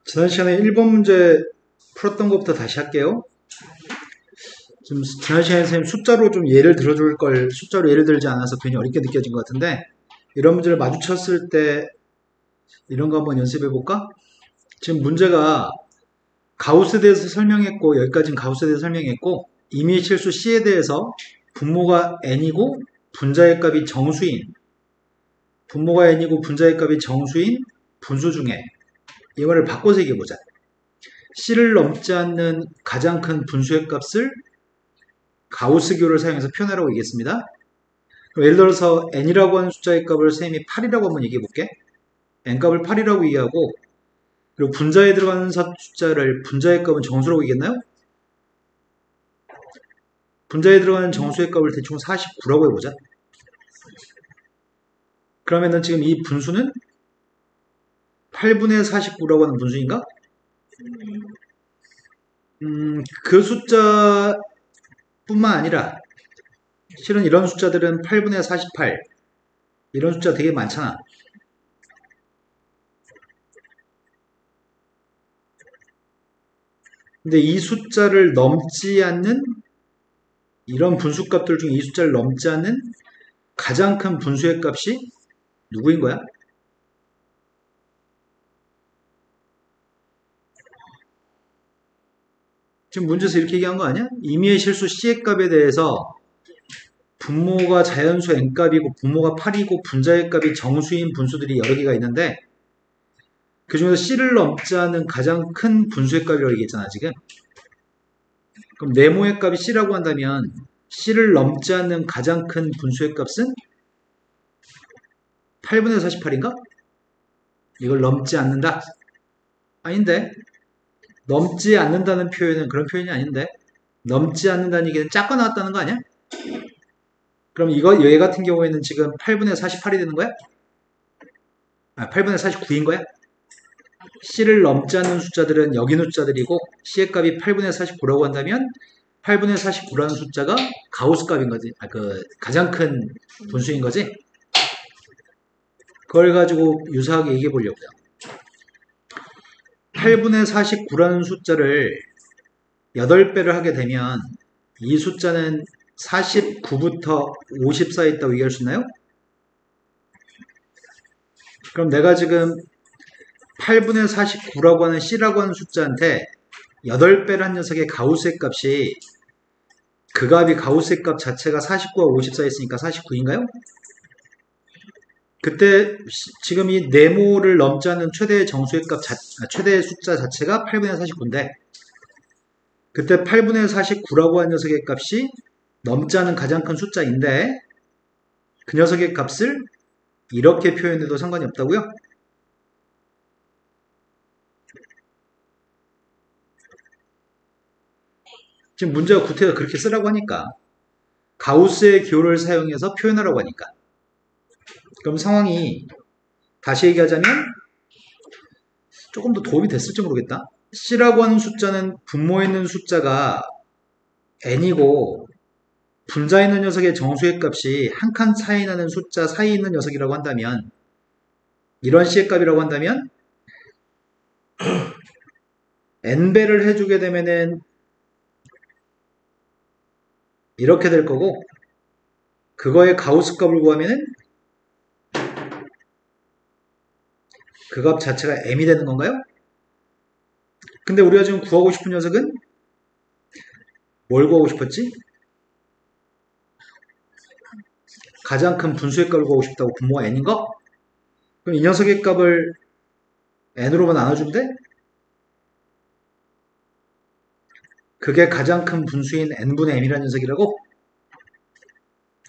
지난 시간에 1번 문제 풀었던 것부터 다시 할게요. 지금 지난 시간에 선생님 숫자로 좀 예를 들어줄 걸 숫자로 예를 들지 않아서 괜히 어렵게 느껴진 것 같은데, 이런 문제를 마주쳤을 때 이런 거 한번 연습해 볼까? 지금 문제가 가우스에 대해서 설명했고, 여기까지는 가우스에 대해서 설명했고, 임의 실수 C에 대해서 분모가 n이고 분자의 값이 정수인, 분모가 n이고 분자의 값이 정수인 분수 중에 이 말을 바꿔서 얘기해 보자. C를 넘지 않는 가장 큰 분수의 값을 가우스교를 사용해서 표현하라고 얘기했습니다. 예를 들어서 n이라고 하는 숫자의 값을 선생님이 8이라고 한번 얘기해 볼게. n값을 8이라고 얘기하고, 그리고 분자에 들어가는 숫자를 분자의 값은 정수라고 얘기했나요? 분자에 들어가는 정수의 값을 대충 49라고 해보자. 그러면은 지금 이 분수는 8분의 49라고 하는 분수인가? 그 숫자뿐만 아니라 실은 이런 숫자들은 8분의 48 이런 숫자 되게 많잖아. 근데 이 숫자를 넘지 않는, 이런 분수값들 중에 이 숫자를 넘지 않는 가장 큰 분수의 값이 누구인 거야? 지금 문제에서 이렇게 얘기한 거 아니야? 임의의 실수 C의 값에 대해서 분모가 자연수 n값이고 분모가 8이고 분자의 값이 정수인 분수들이 여러 개가 있는데, 그 중에서 C를 넘지 않는 가장 큰 분수의 값이라고 얘기했잖아 지금. 그럼 네모의 값이 C라고 한다면 C를 넘지 않는 가장 큰 분수의 값은 8분의 48인가? 이걸 넘지 않는다? 아닌데, 넘지 않는다는 표현은 그런 표현이 아닌데, 넘지 않는다는 얘기는 작가 나왔다는 거 아니야? 그럼 얘 같은 경우에는 지금 8분의 48이 되는 거야? 8분의 49인 거야? C를 넘지 않는 숫자들은 여기 숫자들이고, C의 값이 8분의 49라고 한다면 8분의 49라는 숫자가 가우스 값인 거지. 가장 큰 분수인 거지. 그걸 가지고 유사하게 얘기해 보려고요. 8분의 49라는 숫자를 8배를 하게 되면 이 숫자는 49부터 50 사이에 있다고 얘기할 수 있나요? 그럼 내가 지금 8분의 49라고 하는 C라고 하는 숫자한테 8배를 한 녀석의 가우스의 값이, 그 값이 가우스의 값 자체가 49와 50 사이에 있으니까 49인가요? 그때 지금 이 네모를 넘지 않는 최대의 정수의 값, 최대의 숫자 자체가 8분의 49인데, 그때 8분의 49라고 하는 녀석의 값이 넘지 않은 가장 큰 숫자인데, 그 녀석의 값을 이렇게 표현해도 상관이 없다고요? 지금 문제가 구태가 그렇게 쓰라고 하니까, 가우스의 기호를 사용해서 표현하라고 하니까. 그럼 상황이 다시 얘기하자면 조금 더 도움이 됐을지 모르겠다. C라고 하는 숫자는 분모에 있는 숫자가 n이고, 분자에 있는 녀석의 정수의 값이 한 칸 차이 나는 숫자 사이에 있는 녀석이라고 한다면, 이런 C의 값이라고 한다면 n배를 해주게 되면은 이렇게 될 거고, 그거의 가우스 값을 구하면은 그 값 자체가 m이 되는 건가요? 근데 우리가 지금 구하고 싶은 녀석은 뭘 구하고 싶었지? 가장 큰 분수의 값을 구하고 싶다고. 분모가 n인 거? 그럼 이 녀석의 값을 n으로만 나눠주면 돼? 그게 가장 큰 분수인 n분의 m이라는 녀석이라고?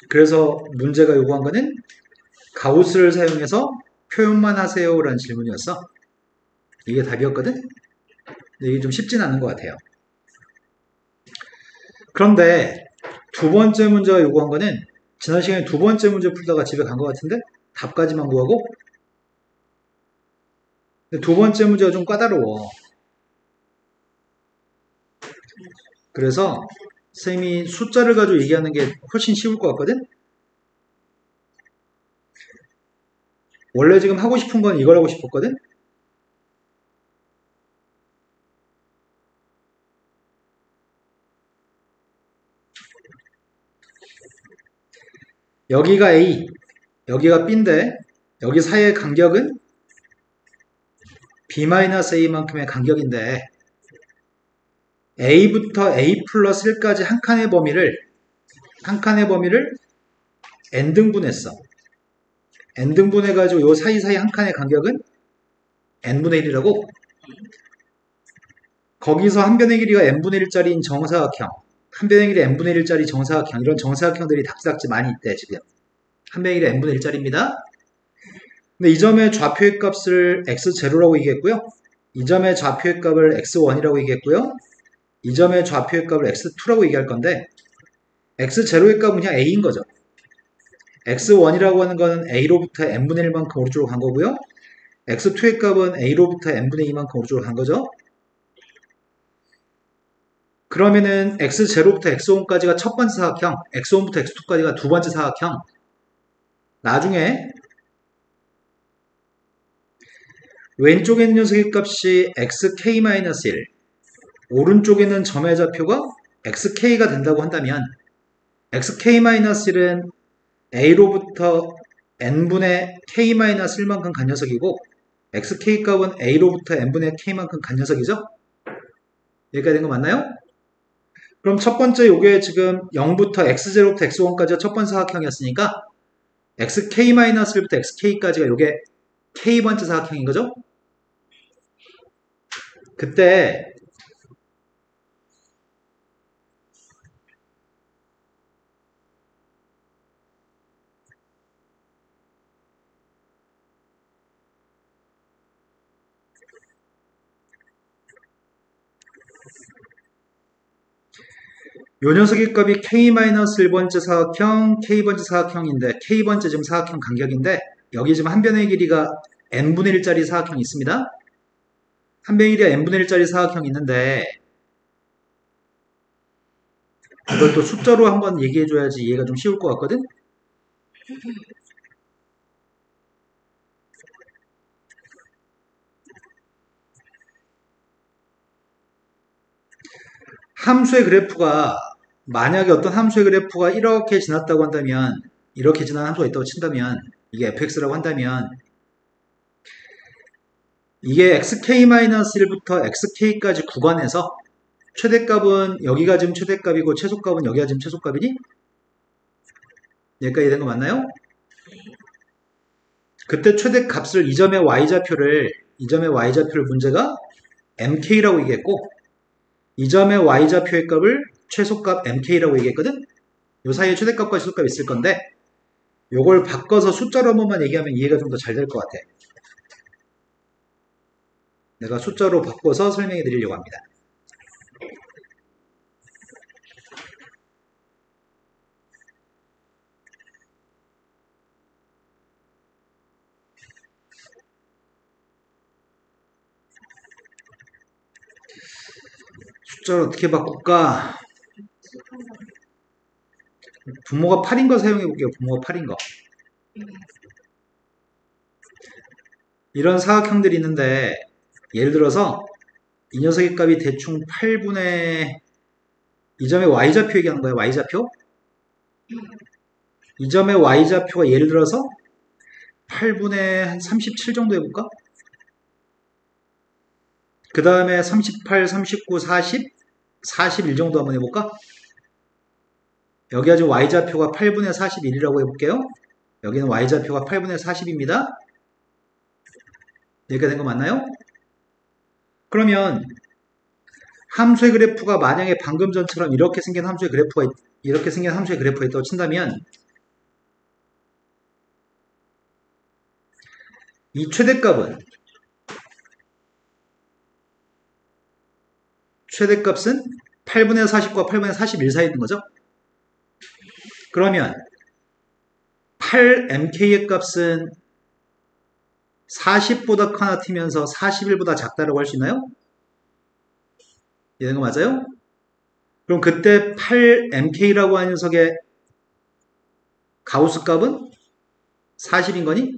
그래서 문제가 요구한 거는 가우스를 사용해서 표현만 하세요 라는 질문이었어. 이게 답이었거든? 근데 이게 좀 쉽진 않은 것 같아요. 그런데 두 번째 문제가 요구한 거는, 지난 시간에 두 번째 문제 풀다가 집에 간 것 같은데 답까지만 구하고, 근데 두 번째 문제가 좀 까다로워. 그래서 선생님이 숫자를 가지고 얘기하는 게 훨씬 쉬울 것 같거든? 원래 지금 하고 싶은 건 이걸 하고 싶었거든? 여기가 A, 여기가 B인데 여기 사이의 간격은 B-A만큼의 간격인데 A부터 A 플러스 1까지 한 칸의 범위를 n등분했어. n등분해가지고 요 사이사이 한 칸의 간격은 n분의 1이라고. 거기서 한 변의 길이가 n분의 1짜리인 정사각형, 한 변의 길이 n분의 1짜리 정사각형, 이런 정사각형들이 닥치닥치 많이 있대. 지금 한 변의 길이 n분의 1짜리입니다. 근데 이 점의 좌표의 값을 x0라고 얘기했고요. 이 점의 좌표의 값을 x1이라고 얘기했고요. 이 점의 좌표의 값을 x2라고 얘기할 건데 x0의 값은 그냥 a인 거죠. x1이라고 하는 거는 a로부터 n분의 1만큼 오른쪽으로 간 거고요. x2의 값은 a로부터 n분의 2만큼 오른쪽으로 간 거죠. 그러면은 x0부터 x1까지가 첫 번째 사각형, x1부터 x2까지가 두 번째 사각형. 나중에 왼쪽에 있는 녀석의 값이 xk-1, 오른쪽에 있는 점의 좌표가 xk가 된다고 한다면 xk-1은 a로부터 n분의 k-1만큼 간 녀석이고 xk 값은 a로부터 n분의 k만큼 간 녀석이죠? 여기까지 된 거 맞나요? 그럼 첫 번째 요게 지금 0부터 x0부터 x1까지가 첫 번째 사각형이었으니까 xk-1부터 xk까지가 요게 k번째 사각형인 거죠? 그때 요 녀석의 값이 k-1번째 사각형, k번째 사각형인데 k번째 지금 사각형 간격인데 여기 지금 한 변의 길이가 n분의 1짜리 사각형이 있습니다. 한 변의 길이가 n분의 1짜리 사각형이 있는데 이걸 또 숫자로 한번 얘기해줘야지 이해가 좀 쉬울 것 같거든? 함수의 그래프가 만약에 어떤 함수의 그래프가 이렇게 지났다고 한다면 이렇게 지난 함수가 있다고 친다면 이게 fx라고 한다면 이게 xk-1부터 xk까지 구간에서 최대값은 여기가 지금 최대값이고 최소값은 여기가 지금 최소값이니? 여기까지 된 거 맞나요? 그때 최대값을 이 점의 y좌표를 문제가 mk라고 얘기했고 이 점의 y좌표의 값을 최소값 mk라고 얘기했거든? 요 사이에 최대값과 최소값이 있을 건데 요걸 바꿔서 숫자로 한 번만 얘기하면 이해가 좀 더 잘 될 것 같아. 내가 숫자로 바꿔서 설명해 드리려고 합니다. 숫자를 어떻게 바꿀까? 분모가 8인 거 사용해 볼게요. 분모가 8인 거. 이런 사각형들이 있는데 예를 들어서 이 녀석의 값이 대충 8분의 이 점의 y좌표 얘기하는 거예요. y좌표. 이 점의 y좌표가 예를 들어서 8분의 한 37 정도 해볼까? 그 다음에 38, 39, 40, 41 정도 한번 해볼까? 여기가 지금 y좌표가 8분의 41이라고 해볼게요. 여기는 y좌표가 8분의 40입니다. 여기가 된 거 맞나요? 그러면 함수의 그래프가 만약에 방금 전처럼 이렇게 생긴 함수의 그래프가 있다고 친다면 이 최대값은 8분의 40과 8분의 41 사이에 있는 거죠. 그러면 8mk의 값은 40보다 커나 튀면서 41보다 작다라고 할 수 있나요? 이런 거 맞아요? 그럼 그때 8mk라고 하는 녀석의 가우스 값은 40인 거니?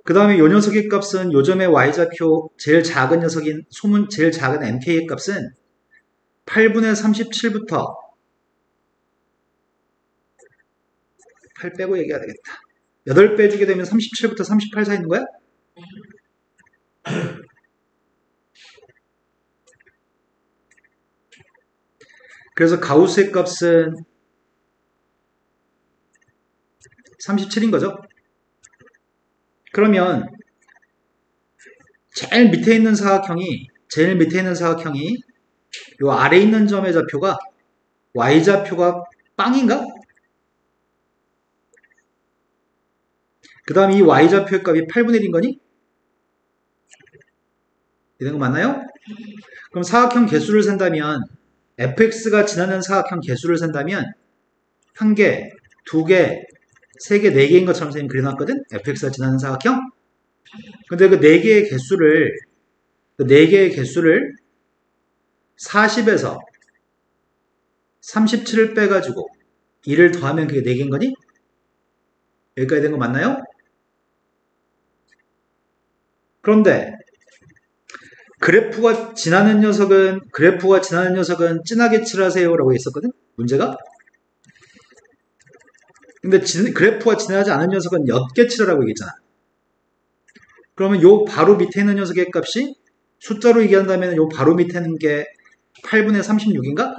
그 다음에 요 녀석의 값은 요점의 y좌표 제일 작은 녀석인 제일 작은 mk의 값은 8분의 37부터 8 빼고 얘기해야 되겠다. 8 빼주게 되면 37부터 38 사이 있는 거야? 그래서 가우스의 값은 37인 거죠. 그러면 제일 밑에 있는 사각형이 요 아래 있는 점의 좌표가 y좌표가 빵인가? 그 다음 이 y좌표의 값이 8분의 1인 거니? 이런 거 맞나요? 그럼 사각형 개수를 센다면 fx가 지나는 사각형 개수를 센다면 1개, 2개, 3개, 4개인 것처럼 선생님 그려놨거든? fx가 지나는 사각형? 근데 그 4개의 개수를 40에서 37을 빼가지고 2를 더하면 그게 4개인 거니? 여기까지 된 거 맞나요? 그런데 그래프가 지나는 녀석은 진하게 칠하세요 라고 했었거든? 문제가? 근데 그래프가 지나지 않은 녀석은 옅게 칠하라고 얘기했잖아. 그러면 요 바로 밑에 있는 녀석의 값이 숫자로 얘기한다면 요 바로 밑에 있는 게 8분의 36인가?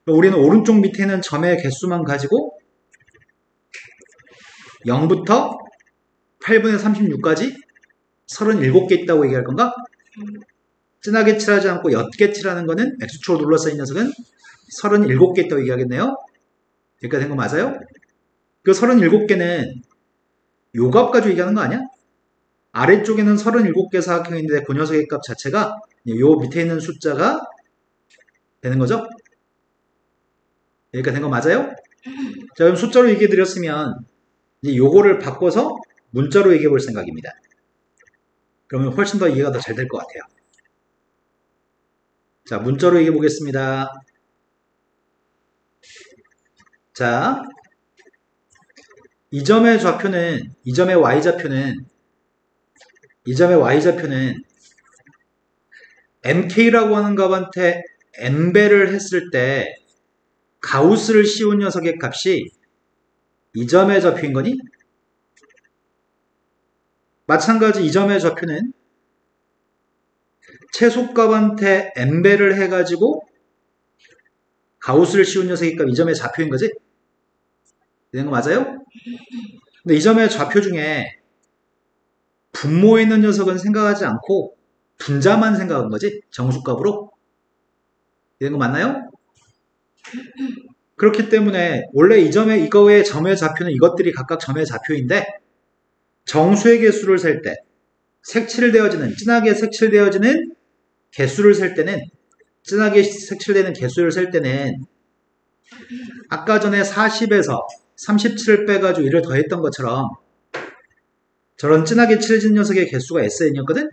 우리는 오른쪽 밑에 있는 점의 개수만 가지고 0부터 8분의 36까지 37개 있다고 얘기할 건가? 진하게 칠하지 않고 옅게 칠하는 거는 X축으로 둘러싸인 녀석은 37개 있다고 얘기하겠네요. 여기까지 된 거 맞아요? 그 37개는 요 값 가지고 얘기하는 거 아니야? 아래쪽에는 37개 사각형인데 그 녀석의 값 자체가 요 밑에 있는 숫자가 되는 거죠? 여기까지 된 거 맞아요? 자, 그럼 숫자로 얘기해 드렸으면 이제 요거를 바꿔서 문자로 얘기해 볼 생각입니다. 그러면 훨씬 더 이해가 더 잘 될 것 같아요. 자, 문자로 얘기해 보겠습니다. 자, 이 점의 y좌표는 mk라고 하는 값한테 n배를 했을 때 가우스를 씌운 녀석의 값이 이 점의 좌표인 거니? 마찬가지 이 점의 좌표는 최소값한테 n배를 해가지고 가우스를 씌운 녀석의 값 이 점의 좌표인 거지? 이런 거 맞아요? 근데 이 점의 좌표 중에 분모에 있는 녀석은 생각하지 않고 분자만 생각한 거지? 정수값으로? 이런 거 맞나요? 그렇기 때문에 원래 이거의 점의 좌표는 이것들이 각각 점의 좌표인데 정수의 개수를 셀 때 진하게 색칠되어지는 개수를 셀 때는 진하게 색칠되는 개수를 셀 때는 아까 전에 40에서 37을 빼가지고 1을 더했던 것처럼 저런 진하게 칠해진 녀석의 개수가 SN이었거든?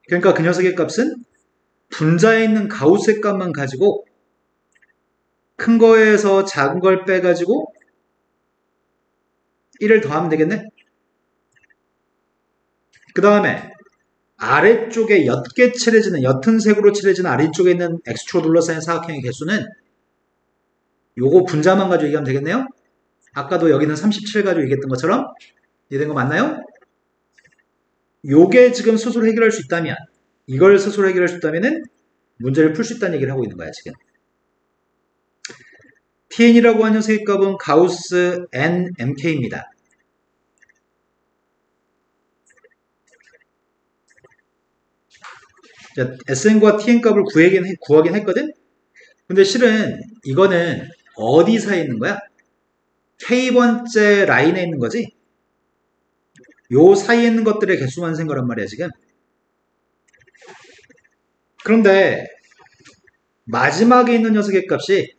그러니까 그 녀석의 값은 분자에 있는 가우스의 값만 가지고 큰 거에서 작은 걸 빼가지고 1을 더하면 되겠네? 그 다음에 아래쪽에 옅은 색으로 칠해지는 아래쪽에 있는 X축으로 둘러싸인 사각형의 개수는 요거 분자만 가지고 얘기하면 되겠네요? 아까도 여기는 37 가지고 얘기했던 것처럼 이해된 거 맞나요? 요게 지금 스스로 해결할 수 있다면 이걸 스스로 해결할 수 있다면은 문제를 풀 수 있다는 얘기를 하고 있는 거야 지금. TN이라고 하는 녀석의 값은 가우스 NMK입니다. 자, SN과 TN 값을 구하긴 했거든? 근데 실은 이거는 어디 사이에 있는 거야? K번째 라인에 있는 거지? 요 사이에 있는 것들의 개수만 센 거란 말이야 지금. 그런데 마지막에 있는 녀석의 값이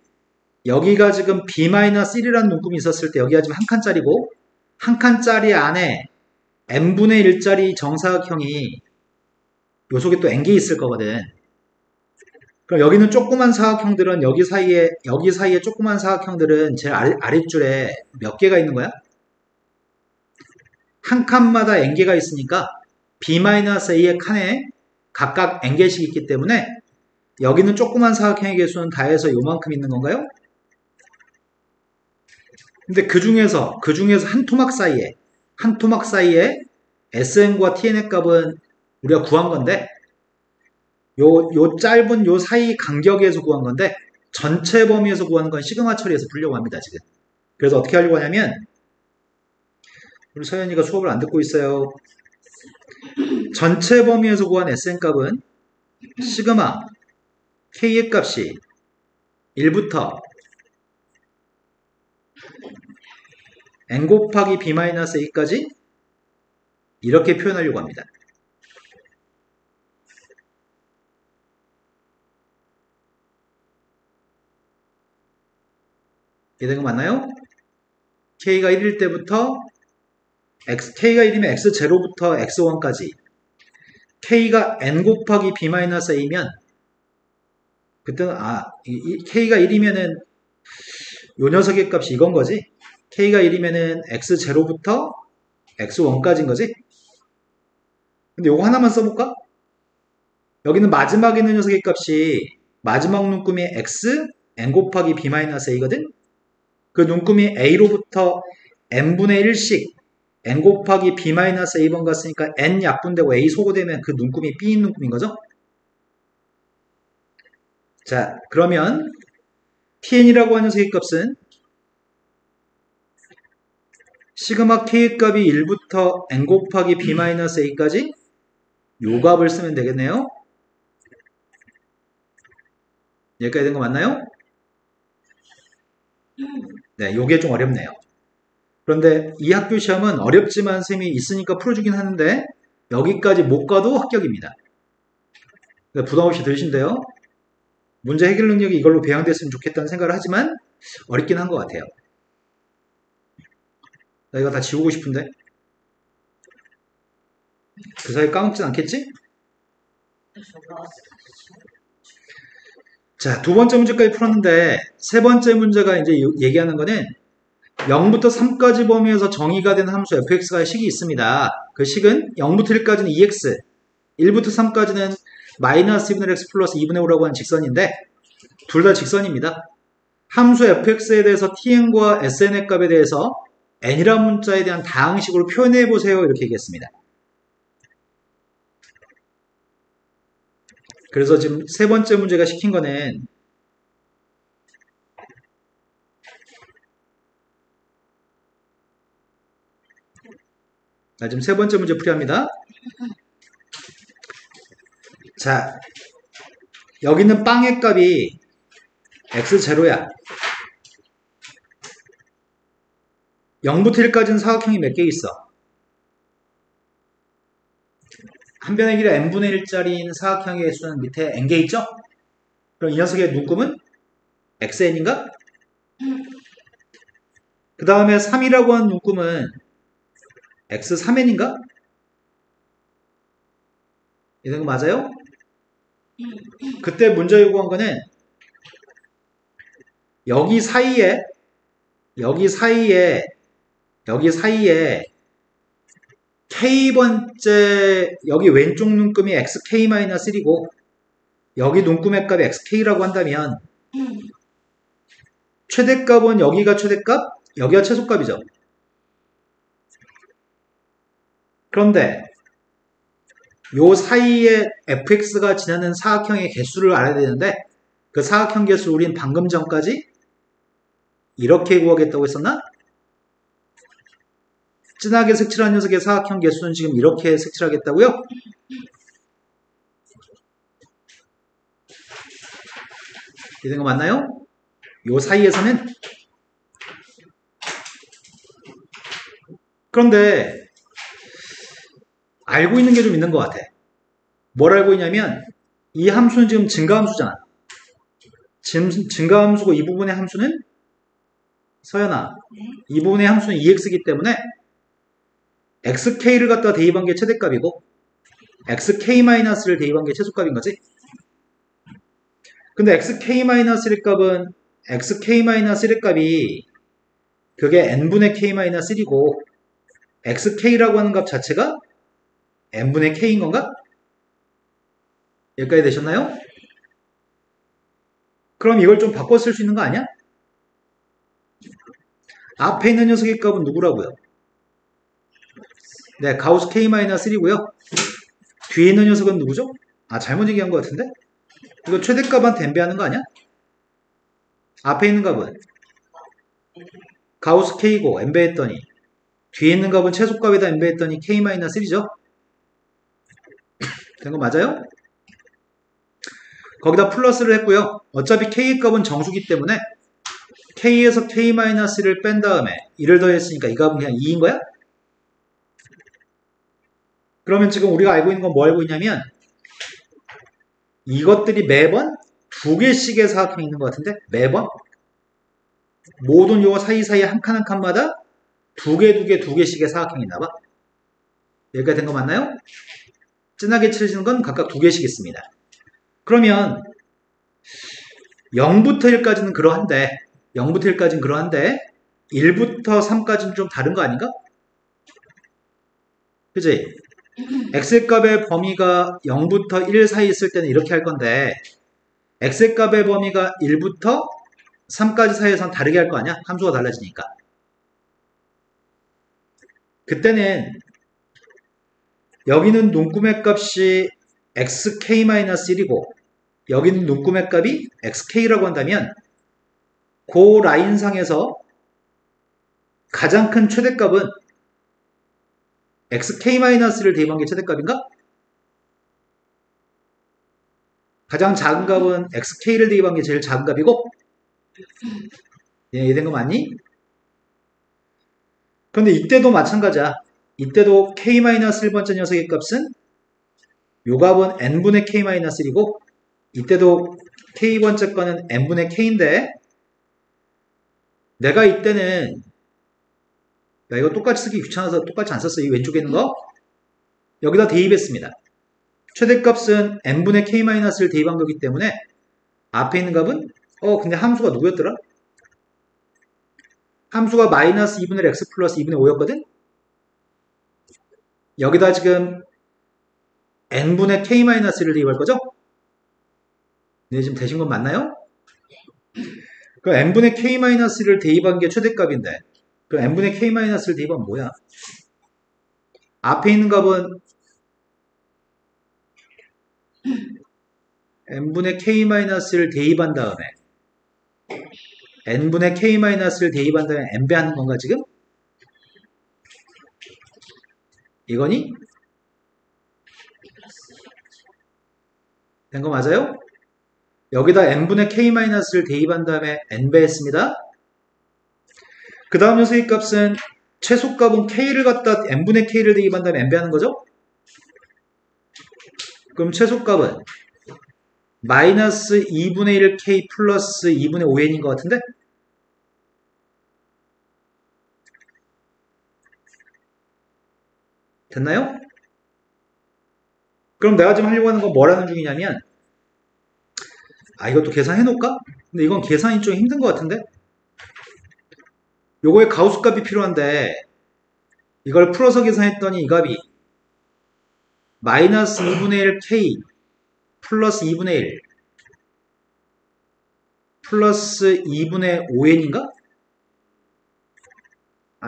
여기가 지금 B-1이라는 눈금이 있었을 때 여기가 지금 한 칸짜리고 한 칸짜리 안에 n분의 1짜리 정사각형이 요 속에 또 n개 있을 거거든. 그럼 여기는 조그만 사각형들은 여기 사이에 조그만 사각형들은 제일 아랫줄에 몇 개가 있는 거야? 한 칸마다 n개가 있으니까 B-A의 칸에 각각 n개씩 있기 때문에 여기는 조그만 사각형의 개수는 다 해서 요만큼 있는 건가요? 근데 그 중에서 한 토막 사이에 SN과 TN의 값은 우리가 구한 건데, 요 짧은 요 사이 간격에서 구한 건데, 전체 범위에서 구하는 건 시그마 처리해서 풀려고 합니다, 지금. 그래서 어떻게 하려고 하냐면, 우리 서연이가 수업을 안 듣고 있어요. 전체 범위에서 구한 SN 값은 시그마 K의 값이 1부터 N 곱하기 B-A까지 이렇게 표현하려고 합니다. 이해된 거 맞나요? K가 1일 때부터 K가 1이면 X0부터 X1까지 K가 N 곱하기 B-A면 그때는 K가 1이면은 요 녀석의 값이 이건 거지. K가 1이면은 X0부터 X1까지인 거지. 근데 요거 하나만 써볼까? 여기는 마지막에 있는 녀석의 값이 마지막 눈금이 X N 곱하기 B-A거든. 그 눈금이 A로부터 N분의 1씩 N 곱하기 B-A번 갔으니까 N 약분되고 A 소거되면 그 눈금이 B인 눈금인 거죠. 자, 그러면 TN이라고 하는 녀석의 값은 시그마 K의 값이 1부터 N 곱하기 B-A까지 요 값을 쓰면 되겠네요. 여기까지 된 거 맞나요? 네, 요게 좀 어렵네요. 그런데 이 학교 시험은 어렵지만 쌤이 있으니까 풀어주긴 하는데 여기까지 못 가도 합격입니다. 부담 없이 들으신대요. 문제 해결 능력이 이걸로 배양됐으면 좋겠다는 생각을 하지만 어렵긴 한 것 같아요. 나 이거 다 지우고 싶은데 그 사이에 까먹진 않겠지? 자, 두 번째 문제까지 풀었는데 세 번째 문제가 이제 얘기하는 거는 0부터 3까지 범위에서 정의가 된 함수 fx가 식이 있습니다. 그 식은 0부터 1까지는 2x, 1부터 3까지는 마이너스 2분의 x 플러스 2분의 5라고 하는 직선인데 둘 다 직선입니다. 함수 fx에 대해서 tn과 sn의 값에 대해서 n이라는 문자에 대한 다항식으로 표현해보세요. 이렇게 얘기했습니다. 그래서 지금 세 번째 문제가 시킨 거는 지금 세 번째 문제 풀이합니다. 자, 여기는 빵의 값이 x0야. 0부터 1까지는 사각형이 몇 개 있어? 한 변의 길이 n분의 1짜리인 사각형의 수는 밑에 n개 있죠? 그럼 이 녀석의 눈금은 xn인가? 그 다음에 3이라고 하는 눈금은 x3n인가? 이런 거 맞아요? 그때 문제 요구한 거는 여기 사이에 k번째 여기 왼쪽 눈금이 xk-1이고 여기 눈금의 값이 xk라고 한다면 최대값은 여기가 최대값, 여기가 최소값이죠. 그런데 요 사이에 fx가 지나는 사각형의 개수를 알아야 되는데 그 사각형 개수 우린 방금 전까지 이렇게 구하겠다고 했었나? 진하게 색칠한 녀석의 사각형 개수는 지금 이렇게 색칠하겠다고요? 이런 거 맞나요? 요 사이에서는 그런데 알고 있는 게 좀 있는 것 같아. 뭘 알고 있냐면 이 함수는 지금 증가함수잖아. 증가함수고 이 부분의 함수는 서연아 이 부분의 함수는 2x이기 때문에 xk를 갖다 대입한 게 최대값이고 xk-를 대입한 게 최소값인 거지. 근데 xk-1 값은 xk-1의 값이 그게 n분의 k-1이고 xk라고 하는 값 자체가 n분의 k인 건가? 여기까지 되셨나요? 그럼 이걸 좀 바꿔 쓸 수 있는 거 아니야? 앞에 있는 녀석의 값은 누구라고요? 네, 가우스 K-1이고요. 뒤에 있는 녀석은 누구죠? 아, 잘못 얘기한 것 같은데? 이거 최대값한테 엠베하는 거 아니야? 앞에 있는 값은 가우스 K고 엠베했더니 뒤에 있는 값은 최소값에다 엠베했더니 K-3죠? 된 거 맞아요? 거기다 플러스를 했고요. 어차피 K의 값은 정수기 때문에 K에서 K-를 뺀 다음에 1을 더했으니까 이 값은 그냥 2인 거야? 그러면 지금 우리가 알고 있는 건 뭐 알고 있냐면 이것들이 매번 두 개씩의 사각형이 있는 것 같은데 매번 모든 요 사이사이 한 칸 한 칸마다 두 개씩의 사각형이 있나 봐. 여기까지 된 거 맞나요? 진하게 칠해지는 건 각각 두 개씩 있습니다. 그러면 0부터 1까지는 그러한데 1부터 3까지는 좀 다른 거 아닌가? 그치? x의 값의 범위가 0부터 1 사이 있을 때는 이렇게 할 건데 x의 값의 범위가 1부터 3까지 사이에서는 다르게 할 거 아니야? 함수가 달라지니까. 그때는 여기는 눈금의 값이 xk-1이고 여기는 눈금의 값이 xk라고 한다면 그 라인상에서 가장 큰 최대값은 xk-를 대입한 게 최대값인가? 가장 작은 값은 xk를 대입한 게 제일 작은 값이고 이해된 거 맞니? 그런데 이때도 마찬가지야. 이때도 k-1번째 녀석의 값은 요 값은 n분의 k-1이고 이때도 k번째 거는 n분의 k인데 내가 이때는 나 이거 똑같이 쓰기 귀찮아서 똑같이 안 썼어. 이 왼쪽에 있는 거 여기다 대입했습니다. 최대값은 n분의 k-를 대입한 거기 때문에 앞에 있는 값은 근데 함수가 누구였더라? 함수가 마이너스 2분의 x 플러스 2분의 5였거든? 여기다 지금 n분의 k-를 대입할 거죠? 네, 지금 되신 건 맞나요? 그 n분의 k-를 대입한 게 최대값인데 그 n분의 k-를 대입하면 뭐야? 앞에 있는 값은 n분의 k-를 대입한 다음에 n분의 k-를 대입한 다음에 n배하는 건가 지금? 이거니? 된 거 맞아요? 여기다 n분의 k-를 대입한 다음에 n배 했습니다. 그 다음 녀석의 값은 최소값은 k를 갖다 n분의 k를 대입한 다음에 n배 하는 거죠? 그럼 최소값은 마이너스 2분의 1k 플러스 2분의 5n인 것 같은데? 됐나요? 그럼 내가 지금 하려고 하는 건 뭐라는 중이냐면 이것도 계산해 놓을까? 근데 이건 계산이 좀 힘든 것 같은데? 요거에 가우스 값이 필요한데 이걸 풀어서 계산했더니 이 값이 마이너스 2분의 1k 플러스 2분의 1 플러스 2분의 5n인가?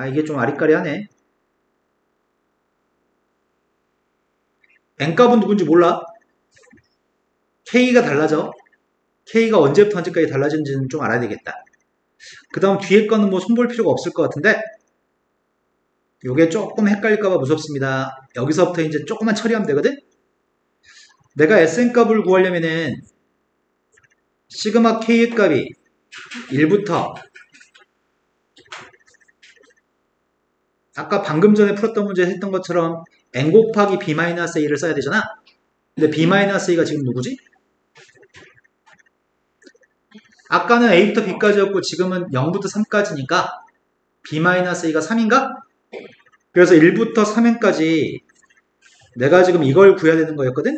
이게 좀 아리까리하네. n값은 누군지 몰라. k가 달라져. k가 언제부터 언제까지 달라지는지는 좀 알아야 되겠다. 그 다음 뒤에 거는 뭐 손볼 필요가 없을 것 같은데 요게 조금 헷갈릴까봐 무섭습니다. 여기서부터 이제 조금만 처리하면 되거든? 내가 SN값을 구하려면은 시그마 K의 값이 1부터 아까 방금 전에 풀었던 문제 했던 것처럼 n 곱하기 b-a를 써야 되잖아. 근데 b-a가 지금 누구지? 아까는 a부터 b까지였고 지금은 0부터 3까지니까 b-a가 3인가? 그래서 1부터 3n까지 내가 지금 이걸 구해야 되는 거였거든?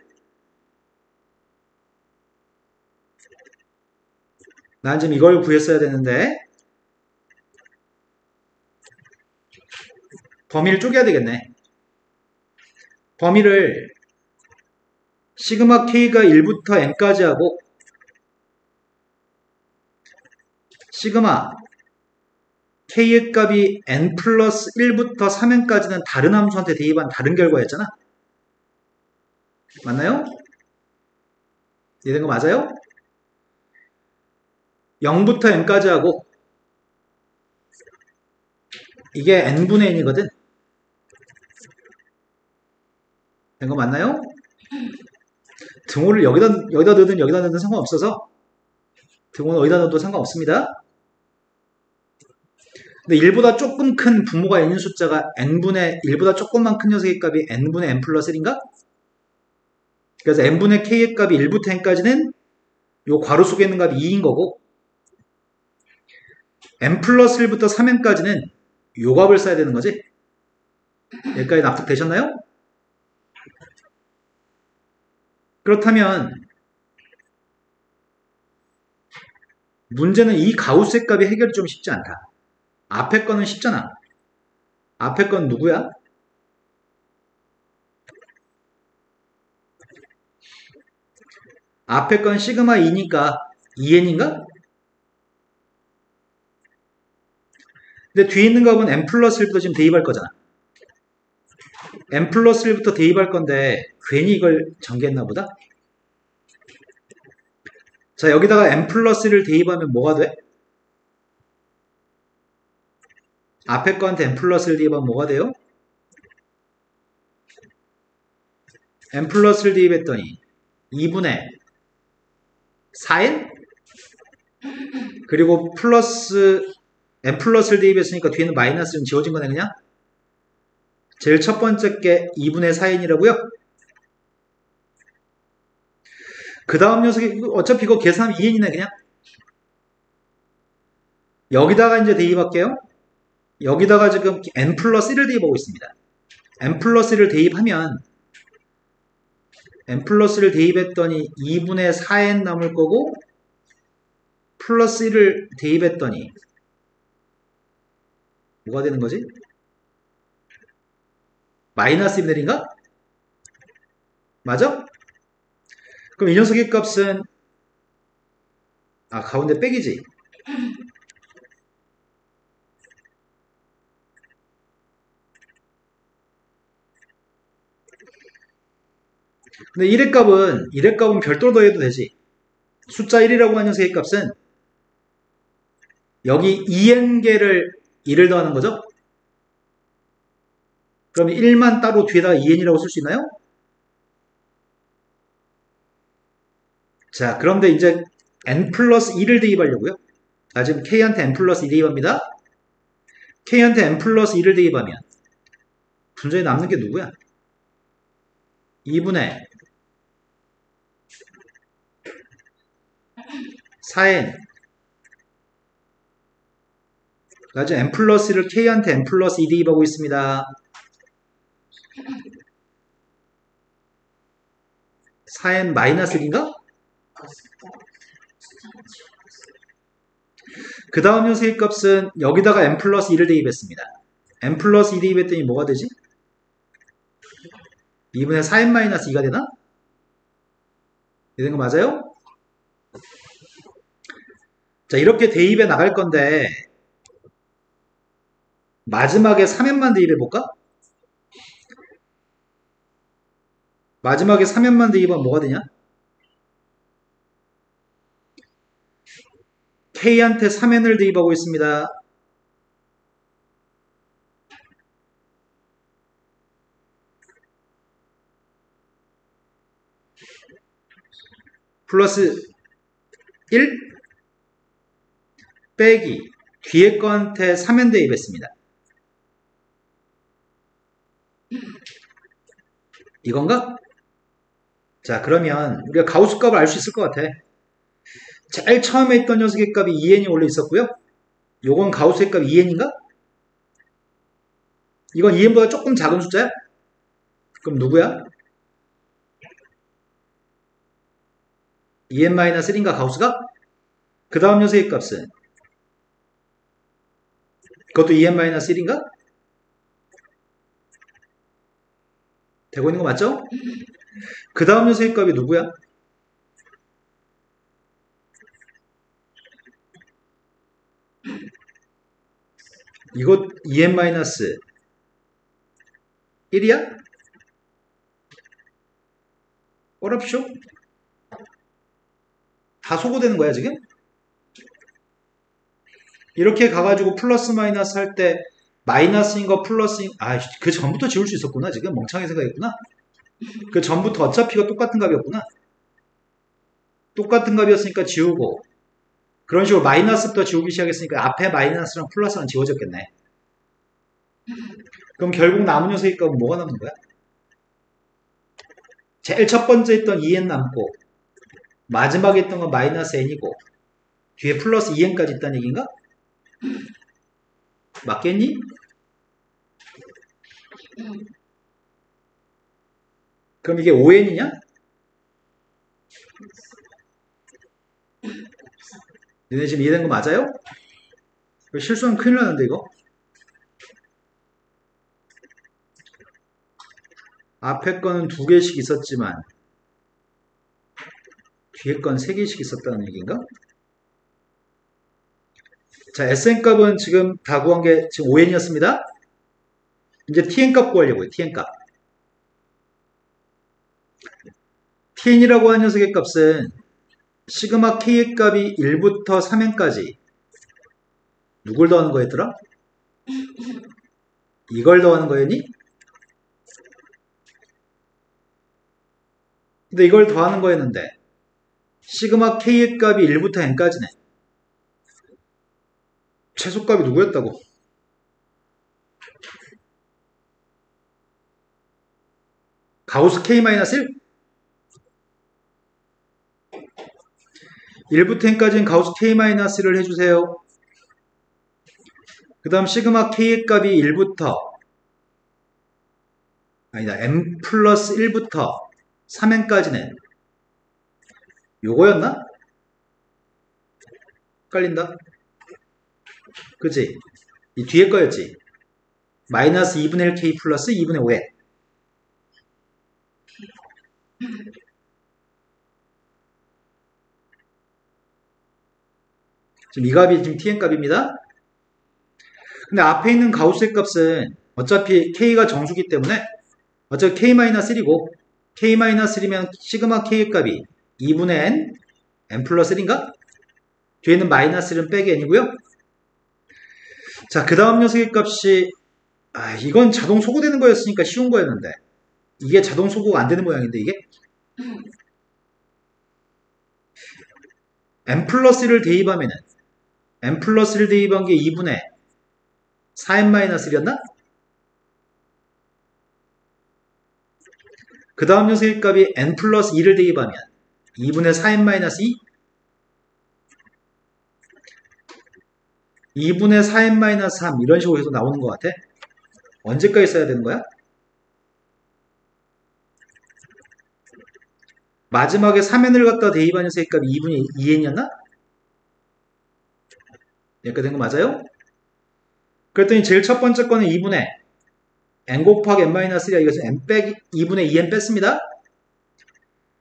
난 지금 이걸 구했어야 되는데 범위를 쪼개야 되겠네. 범위를 시그마 k가 1부터 n까지 하고 시그마 k의 값이 n 플러스 1부터 3n까지는 다른 함수한테 대입한 다른 결과였잖아. 맞나요? 이해된 거 맞아요? 0부터 n까지 하고 이게 n분의 n이거든. 된 거 맞나요? 등호를 여기다 넣든 상관없어서 등호는 어디다 넣어도 상관없습니다. 근데 1보다 조금 큰 분모가 있는 숫자가 n분의 1보다 조금만 큰 녀석의 값이 n분의 n 플러스 1인가? 그래서 n분의 k의 값이 1부터 n까지는 요 괄호 속에 있는 값이 2인 거고 n 플러스 1부터 3n까지는 요 값을 써야 되는 거지. 여기까지 납득되셨나요? 그렇다면 문제는 이 가우스의 값이 해결이 좀 쉽지 않다. 앞에 거는 쉽잖아. 앞에 건 누구야? 앞에 건 시그마 2니까 2n인가? 근데 뒤에 있는 값은 n 플러스 1부터 지금 대입할 거잖아. n 플러스 1부터 대입할 건데 괜히 이걸 전개했나 보다. 자, 여기다가 n 플러스 1을 대입하면 뭐가 돼? 앞에 거한테 n 플러스 1 대입하면 뭐가 돼요? n 플러스 1 대입했더니 2분의 4n? 그리고 플러스 n 플러스 1 대입했으니까 뒤에는 마이너스는 지워진 거네 그냥? 제일 첫 번째 게 2분의 4n이라고요? 그 다음 녀석이 어차피 이거 계산하면 2n이네 그냥? 여기다가 이제 대입할게요. 여기다가 지금 n 플러스 1을 대입하고 있습니다. n 플러스 1을 대입하면 n 플러스 1을 대입했더니 2분의 4n 남을 거고 플러스 1을 대입했더니 뭐가 되는 거지? 마이너스 1인가? 맞아? 그럼 이 녀석의 값은 가운데 빼기지. 근데 1의 값은 별도로 더해도 되지. 숫자 1이라고 하는 녀석의 값은 여기 2n개를 1을 더하는 거죠? 그럼 1만 따로 뒤에다가 2n이라고 쓸 수 있나요? 자, 그런데 이제 n 플러스 2를 대입하려고요. 지금 k한테 n 플러스 2 대입합니다. k한테 n 플러스 2를 대입하면 분전에 남는 게 누구야? 2분의 4n 그래서 n 플러스 1을 k한테 n 플러스 2 대입하고 있습니다. 4n 마이너스 1인가? 그 다음 녀석의 값은 여기다가 n 플러스 2를 대입했습니다. n 플러스 2 대입했더니 뭐가 되지? 2분의 4n 마이너스 2가 되나? 되는 거 맞아요? 자, 이렇게 대입해 나갈 건데 마지막에 3n만 대입해 볼까? 마지막에 3n만 대입하면 뭐가 되냐? k한테 3n을 대입하고 있습니다. 플러스 1 빼기 뒤에 거한테 3n 대입했습니다. 이건가? 자, 그러면 우리가 가우스 값을 알 수 있을 것 같아. 제일 처음에 있던 녀석의 값이 2n이 원래 있었고요. 요건 가우스의 값 2n인가? 이건 2n보다 조금 작은 숫자야? 그럼 누구야? 2n-1인가 가우스가? 그 다음 녀석의 값은 그것도 2n-1인가? 되고 있는 거 맞죠? 그 다음 녀석의 값이 누구야? 이거 2n-1이야? 어렵쇼? 다 소거되는 거야 지금? 이렇게 가가지고 플러스 마이너스 할 때 마이너스인 거 플러스인 그 전부터 지울 수 있었구나. 지금 멍청하게 생각했구나. 그 전부터 어차피가 똑같은 값이었구나. 똑같은 값이었으니까 지우고, 그런 식으로 마이너스부터 지우기 시작했으니까 앞에 마이너스랑 플러스랑 지워졌겠네. 그럼 결국 남은 녀석의 값은 뭐가 남는 거야? 제일 첫 번째 있던 2n 남고, 마지막에 있던 건 마이너스 n이고, 뒤에 플러스 2n까지 있다는 얘기인가? 맞겠니? 그럼 이게 5n이냐? 너네 지금 이해된 거 맞아요? 실수하면 큰일 나는데 이거? 앞에 거는 2개씩 있었지만 뒤에 건 3개씩 있었다는 얘기인가? 자, SN값은 지금 다 구한 게 지금 5n이었습니다. 이제 TN값 구하려고요. TN값. TN이라고 하는 녀석의 값은 시그마 K의 값이 1부터 3n까지 누굴 더하는 거였더라? 이걸 더하는 거였니? 근데 이걸 더하는 거였는데 시그마 K의 값이 1부터 n까지네. 최소값이 누구였다고? 가우스 K-1? 1부터 n까지는 가우스 K-1을 해주세요. 그 다음 시그마 K의 값이 1부터 n 플러스 1부터 3n까지는 요거였나? 헷갈린다. 그치? 이 뒤에 거였지. 마이너스 2분의 1k 플러스 2분의 5n. 지금 이 값이 지금 tn 값입니다. 근데 앞에 있는 가우스의 값은 어차피 k가 정수기 때문에 어차피 k-1이고 k-1이면 시그마 k의 값이 2분의 n 플러스 1인가? 뒤에는 마이너스 1은 빼기 n이고요. 자, 그 다음 녀석의 값이 이건 자동 소거되는 거였으니까 쉬운 거였는데 이게 자동 소거가 안 되는 모양인데 이게 n 플러스 1을 대입하면은 n 플러스 1 대입한 게 2분의 4n-1이었나? 그 다음 녀석의 값이 n 플러스 2를 대입하면 2분의 4n-2 2분의 4n-3 이런 식으로 해서 나오는 것 같아. 언제까지 써야 되는 거야? 마지막에 3n을 갖다 대입한 녀석의 값이 2분의 2n이었나? 여기까지 된 거 맞아요? 그랬더니 제일 첫 번째 거는 2분의 n 곱하기 n-1이야. 이것은 n 빼기 2분의 2n 뺐습니다.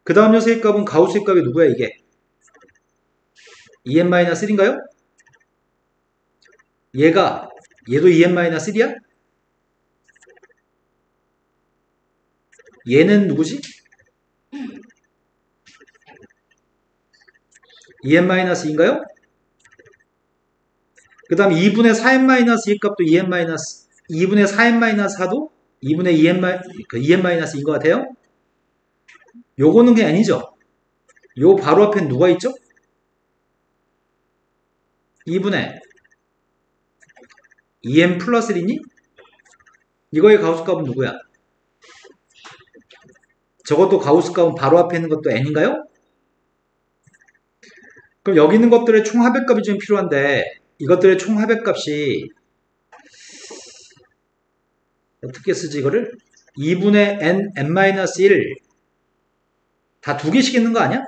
그 다음 녀석의 값은 가우스의 값이 누구야 이게? 2n-1인가요? 얘도 2n-1이야? 얘는 누구지? 2n-2인가요? 그 다음 2분의 4n-2 값도 2분의 4n-4도 2분의 2n-2인 것 같아요? 요거는 그냥 n이죠? 요 바로 앞엔 누가 있죠? 2분의 2n 플러스 1이니? 이거의 가우스 값은 누구야? 저것도 가우스 값은 바로 앞에 있는 것도 n인가요? 그럼 여기 있는 것들의 총 합의값이 좀 필요한데 이것들의 총 합의값이 어떻게 쓰지 이거를? 2분의 n-1 다 2개씩 있는 거 아니야?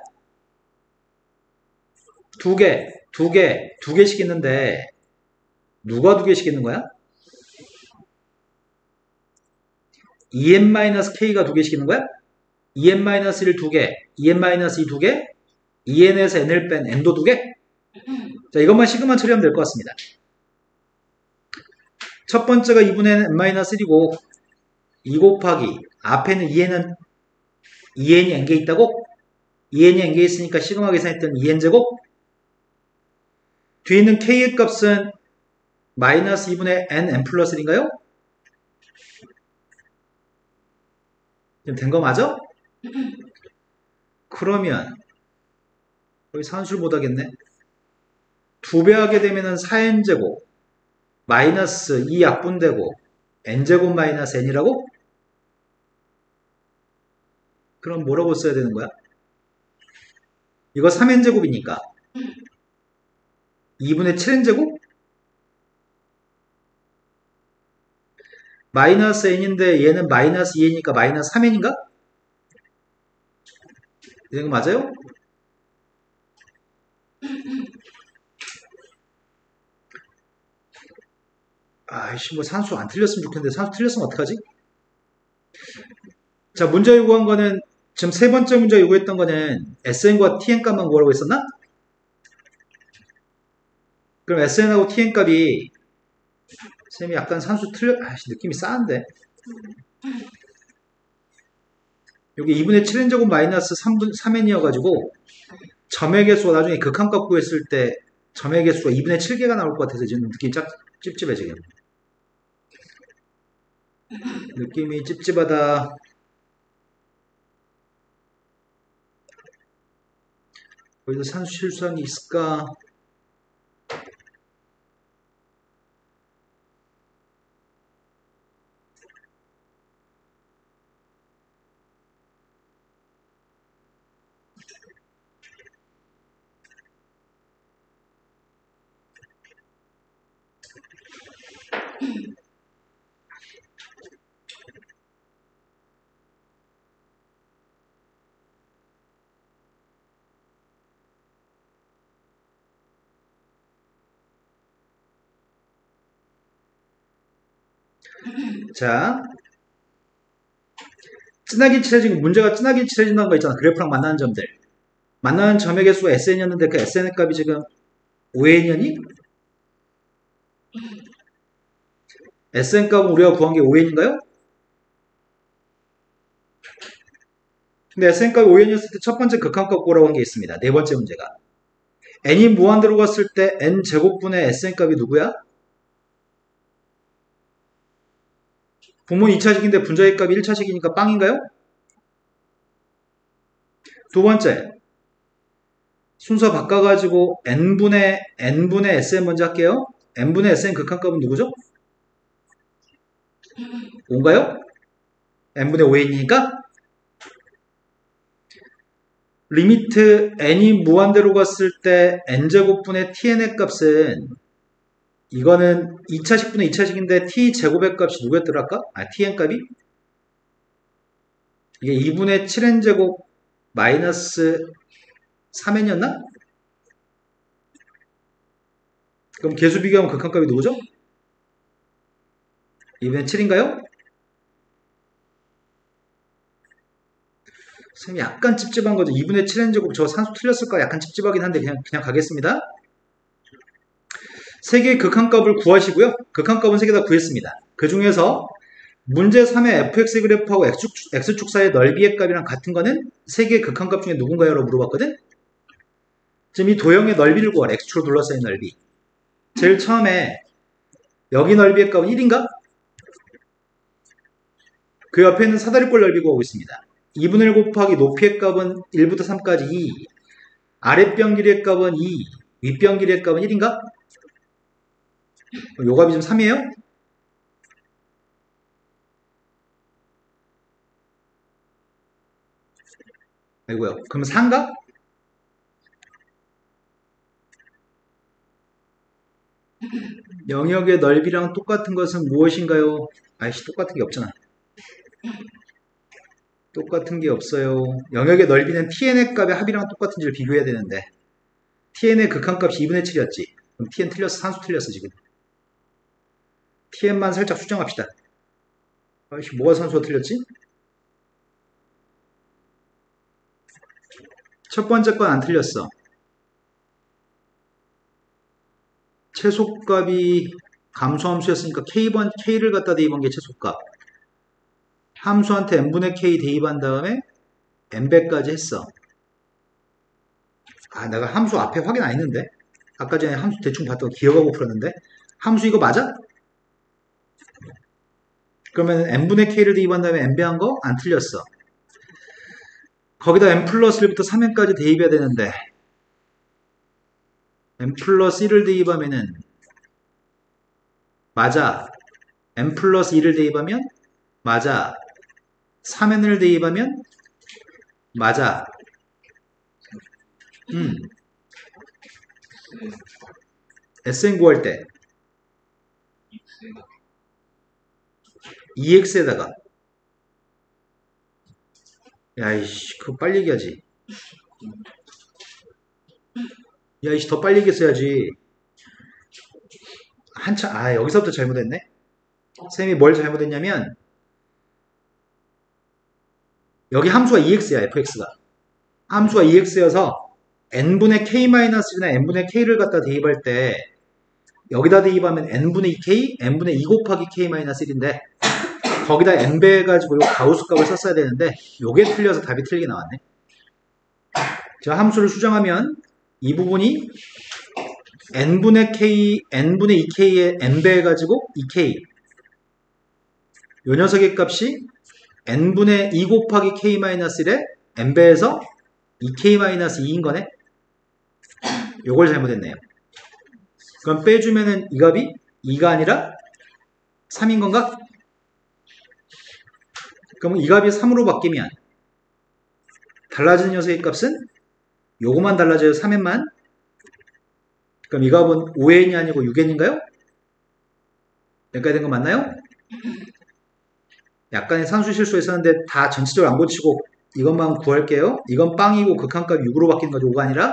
2개씩 있는데 누가 2개씩 있는 거야? 2n-k가 2개씩 있는 거야? 2n-1 2개, 2n-2 2개, 2n에서 n을 뺀 n도 2개? 자, 이것만 시그마 처리하면 될 것 같습니다. 첫 번째가 2분의 n-1이고 2 곱하기 앞에는 2n은 2n이 n개 있다고? 2n이 n개 있으니까 시그마 계산했던 2n제곱 뒤에 있는 k의 값은 마이너스 2분의 n 플러스 1인가요? 지금 된 거 맞아? 그러면 거의 산수를 못하겠네. 2배 하게 되면은 4n제곱 마이너스 2 약분되고 n제곱 마이너스 n이라고? 그럼 뭐라고 써야 되는 거야? 이거 3n제곱이니까 2분의 7n제곱? 마이너스 n인데 얘는 마이너스 2n이니까 마이너스 3n인가? 이거 맞아요? 아이씨 뭐 산수 안 틀렸으면 좋겠는데 산수 틀렸으면 어떡하지? 자 문제 요구한 거는 지금 세 번째 문제 요구했던 거는 SN과 TN 값만 구하라고 했었나? 그럼 SN하고 TN 값이 쌤이 약간 산수 틀려 아이씨 느낌이 싸한데 여기 2분의 7n제곱 마이너스 3n이어가지고 점의 개수가 나중에 극한값 구했을 때 점의 개수가 2분의 7개가 나올 것 같아서 지금 느낌이 찝찝해 지금 느낌이 찝찝하다. 거기서 산수 실수한 게 있을까? 자, 진하게 칠해지고 문제가 진하게 칠해진다는 거 있잖아. 그래프랑 만나는 점들. 만나는 점의 개수가 SN이었는데 그 SN 값이 지금 5N이었니? SN 값은 우리가 구한 게 5N인가요? 근데 SN 값이 5N이었을 때 첫 번째 극한값 구하라고 한 게 있습니다. 네 번째 문제가. N이 무한대로 갔을 때 N 제곱분의 SN 값이 누구야? 분모는 2차식인데 분자의 값이 1차식이니까 빵인가요? 두 번째. 순서 바꿔가지고 n분의 sn 먼저 할게요. n분의 sn 극한값은 누구죠? 5인가요? n분의 5n이니까 리미트 n이 무한대로 갔을 때 n제곱분의 tn의 값은 이거는 2차식분의 2차식인데 t제곱의 값이 누구였더라 아까? tn 값이? 이게 2분의 7n제곱 마이너스 3n이었나? 그럼 개수 비교하면 극한값이 누구죠? 2분의 7인가요? 선생님 약간 찝찝한 거죠. 2분의 7n제곱 저 산수 틀렸을까? 약간 찝찝하긴 한데 그냥 가겠습니다. 세 개의 극한값을 구하시고요. 극한값은 세 개 다 구했습니다. 그 중에서 문제 3의 fx 그래프하고 x축 사이의 넓이의 값이랑 같은 거는 세 개의 극한값 중에 누군가요? 라고 물어봤거든. 지금 이 도형의 넓이를 구하라. x축으로 둘러싸인 넓이. 제일 처음에 여기 넓이의 값은 1인가? 그 옆에 있는 사다리꼴 넓이 구하고 있습니다. 2분의 1 곱하기 높이의 값은 1부터 3까지 2. 아랫변 길이의 값은 2. 윗변 길이의 값은 1인가? 요 값이 지금 3이에요? 아이고요. 그럼 4인가? 영역의 넓이랑 똑같은 것은 무엇인가요? 아이씨 똑같은 게 없잖아. 똑같은 게 없어요. 영역의 넓이는 tn의 값의 합이랑 똑같은지를 비교해야 되는데 tn의 극한값이 2분의 7이었지. 그럼 tn 틀렸어. 산수 틀렸어 지금. tn만 살짝 수정합시다. 아이씨 뭐가 산수가 틀렸지? 첫 번째 건 안 틀렸어. 최소값이 감소함수였으니까 K를 갖다 대입한 게 최소값. 함수한테 n분의 K 대입한 다음에 n배까지 했어. 아, 내가 함수 앞에 확인 안 했는데? 아까 전에 함수 대충 봤던 거 기억하고 풀었는데? 함수 이거 맞아? 그러면 n분의 K를 대입한 다음에 n배한 거 안 틀렸어. 거기다 n 플러스 1부터 3n까지 대입해야 되는데 n 플러스 1을 대입하면은 맞아. n 플러스 2를 대입하면 맞아. 3n을 대입하면 맞아. Sn 구할 때 2x에다가 야이씨 그거 빨리 얘기하지. 야이씨 더 빨리 얘기했어야지. 한참 여기서부터 잘못했네. 쌤이 뭘 잘못했냐면 여기 함수가 2x야. fx가 함수가 2x여서 n분의 k-1이나 n분의 k를 갖다 대입할 때 여기다 대입하면 n분의 2k, n분의 2 곱하기 k-1인데 거기다 n배 해가지고 요 가우스 값을 썼어야 되는데 요게 틀려서 답이 틀리게 나왔네. 자, 함수를 수정하면 이 부분이 n분의 2k에 n배 해가지고 2k 요 녀석의 값이 n분의 2 곱하기 k-1에 n배에서 2k-2인 거네. 요걸 잘못했네요. 그럼 빼주면은 이 값이 2가 아니라 3인 건가? 그럼 이 값이 3으로 바뀌면 달라지는 녀석의 값은 요거만 달라져요. 3n만. 그럼 이 값은 5n이 아니고 6n인가요? 여기까지 된 거 맞나요? 약간의 산수 실수했었는데 다 전체적으로 안 고치고 이것만 구할게요. 이건 빵이고 극한값 6으로 바뀐 거죠. 5가 아니라.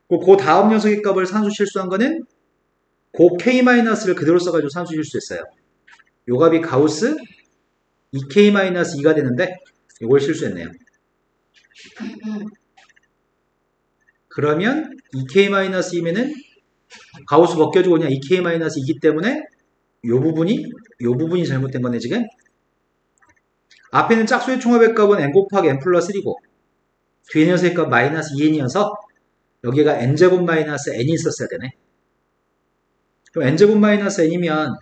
그 다음 녀석의 값을 산수 실수한 거는 그 k-를 그대로 써가지고 산수 실수했어요. 요 값이 가우스 2k-2가 되는데 요걸 실수했네요. 그러면 2k-2면은 가우스 벗겨주고 그냥 2k-2이기 때문에 요 부분이 잘못된 거네 지금. 앞에는 짝수의 총합의 값은 n 곱하기 n 플러스 1이고 뒤에 녀석의 값 마이너스 2n이어서 여기가 n제곱 마이너스 n이 있었어야 되네. 그럼 n제곱 마이너스 n이면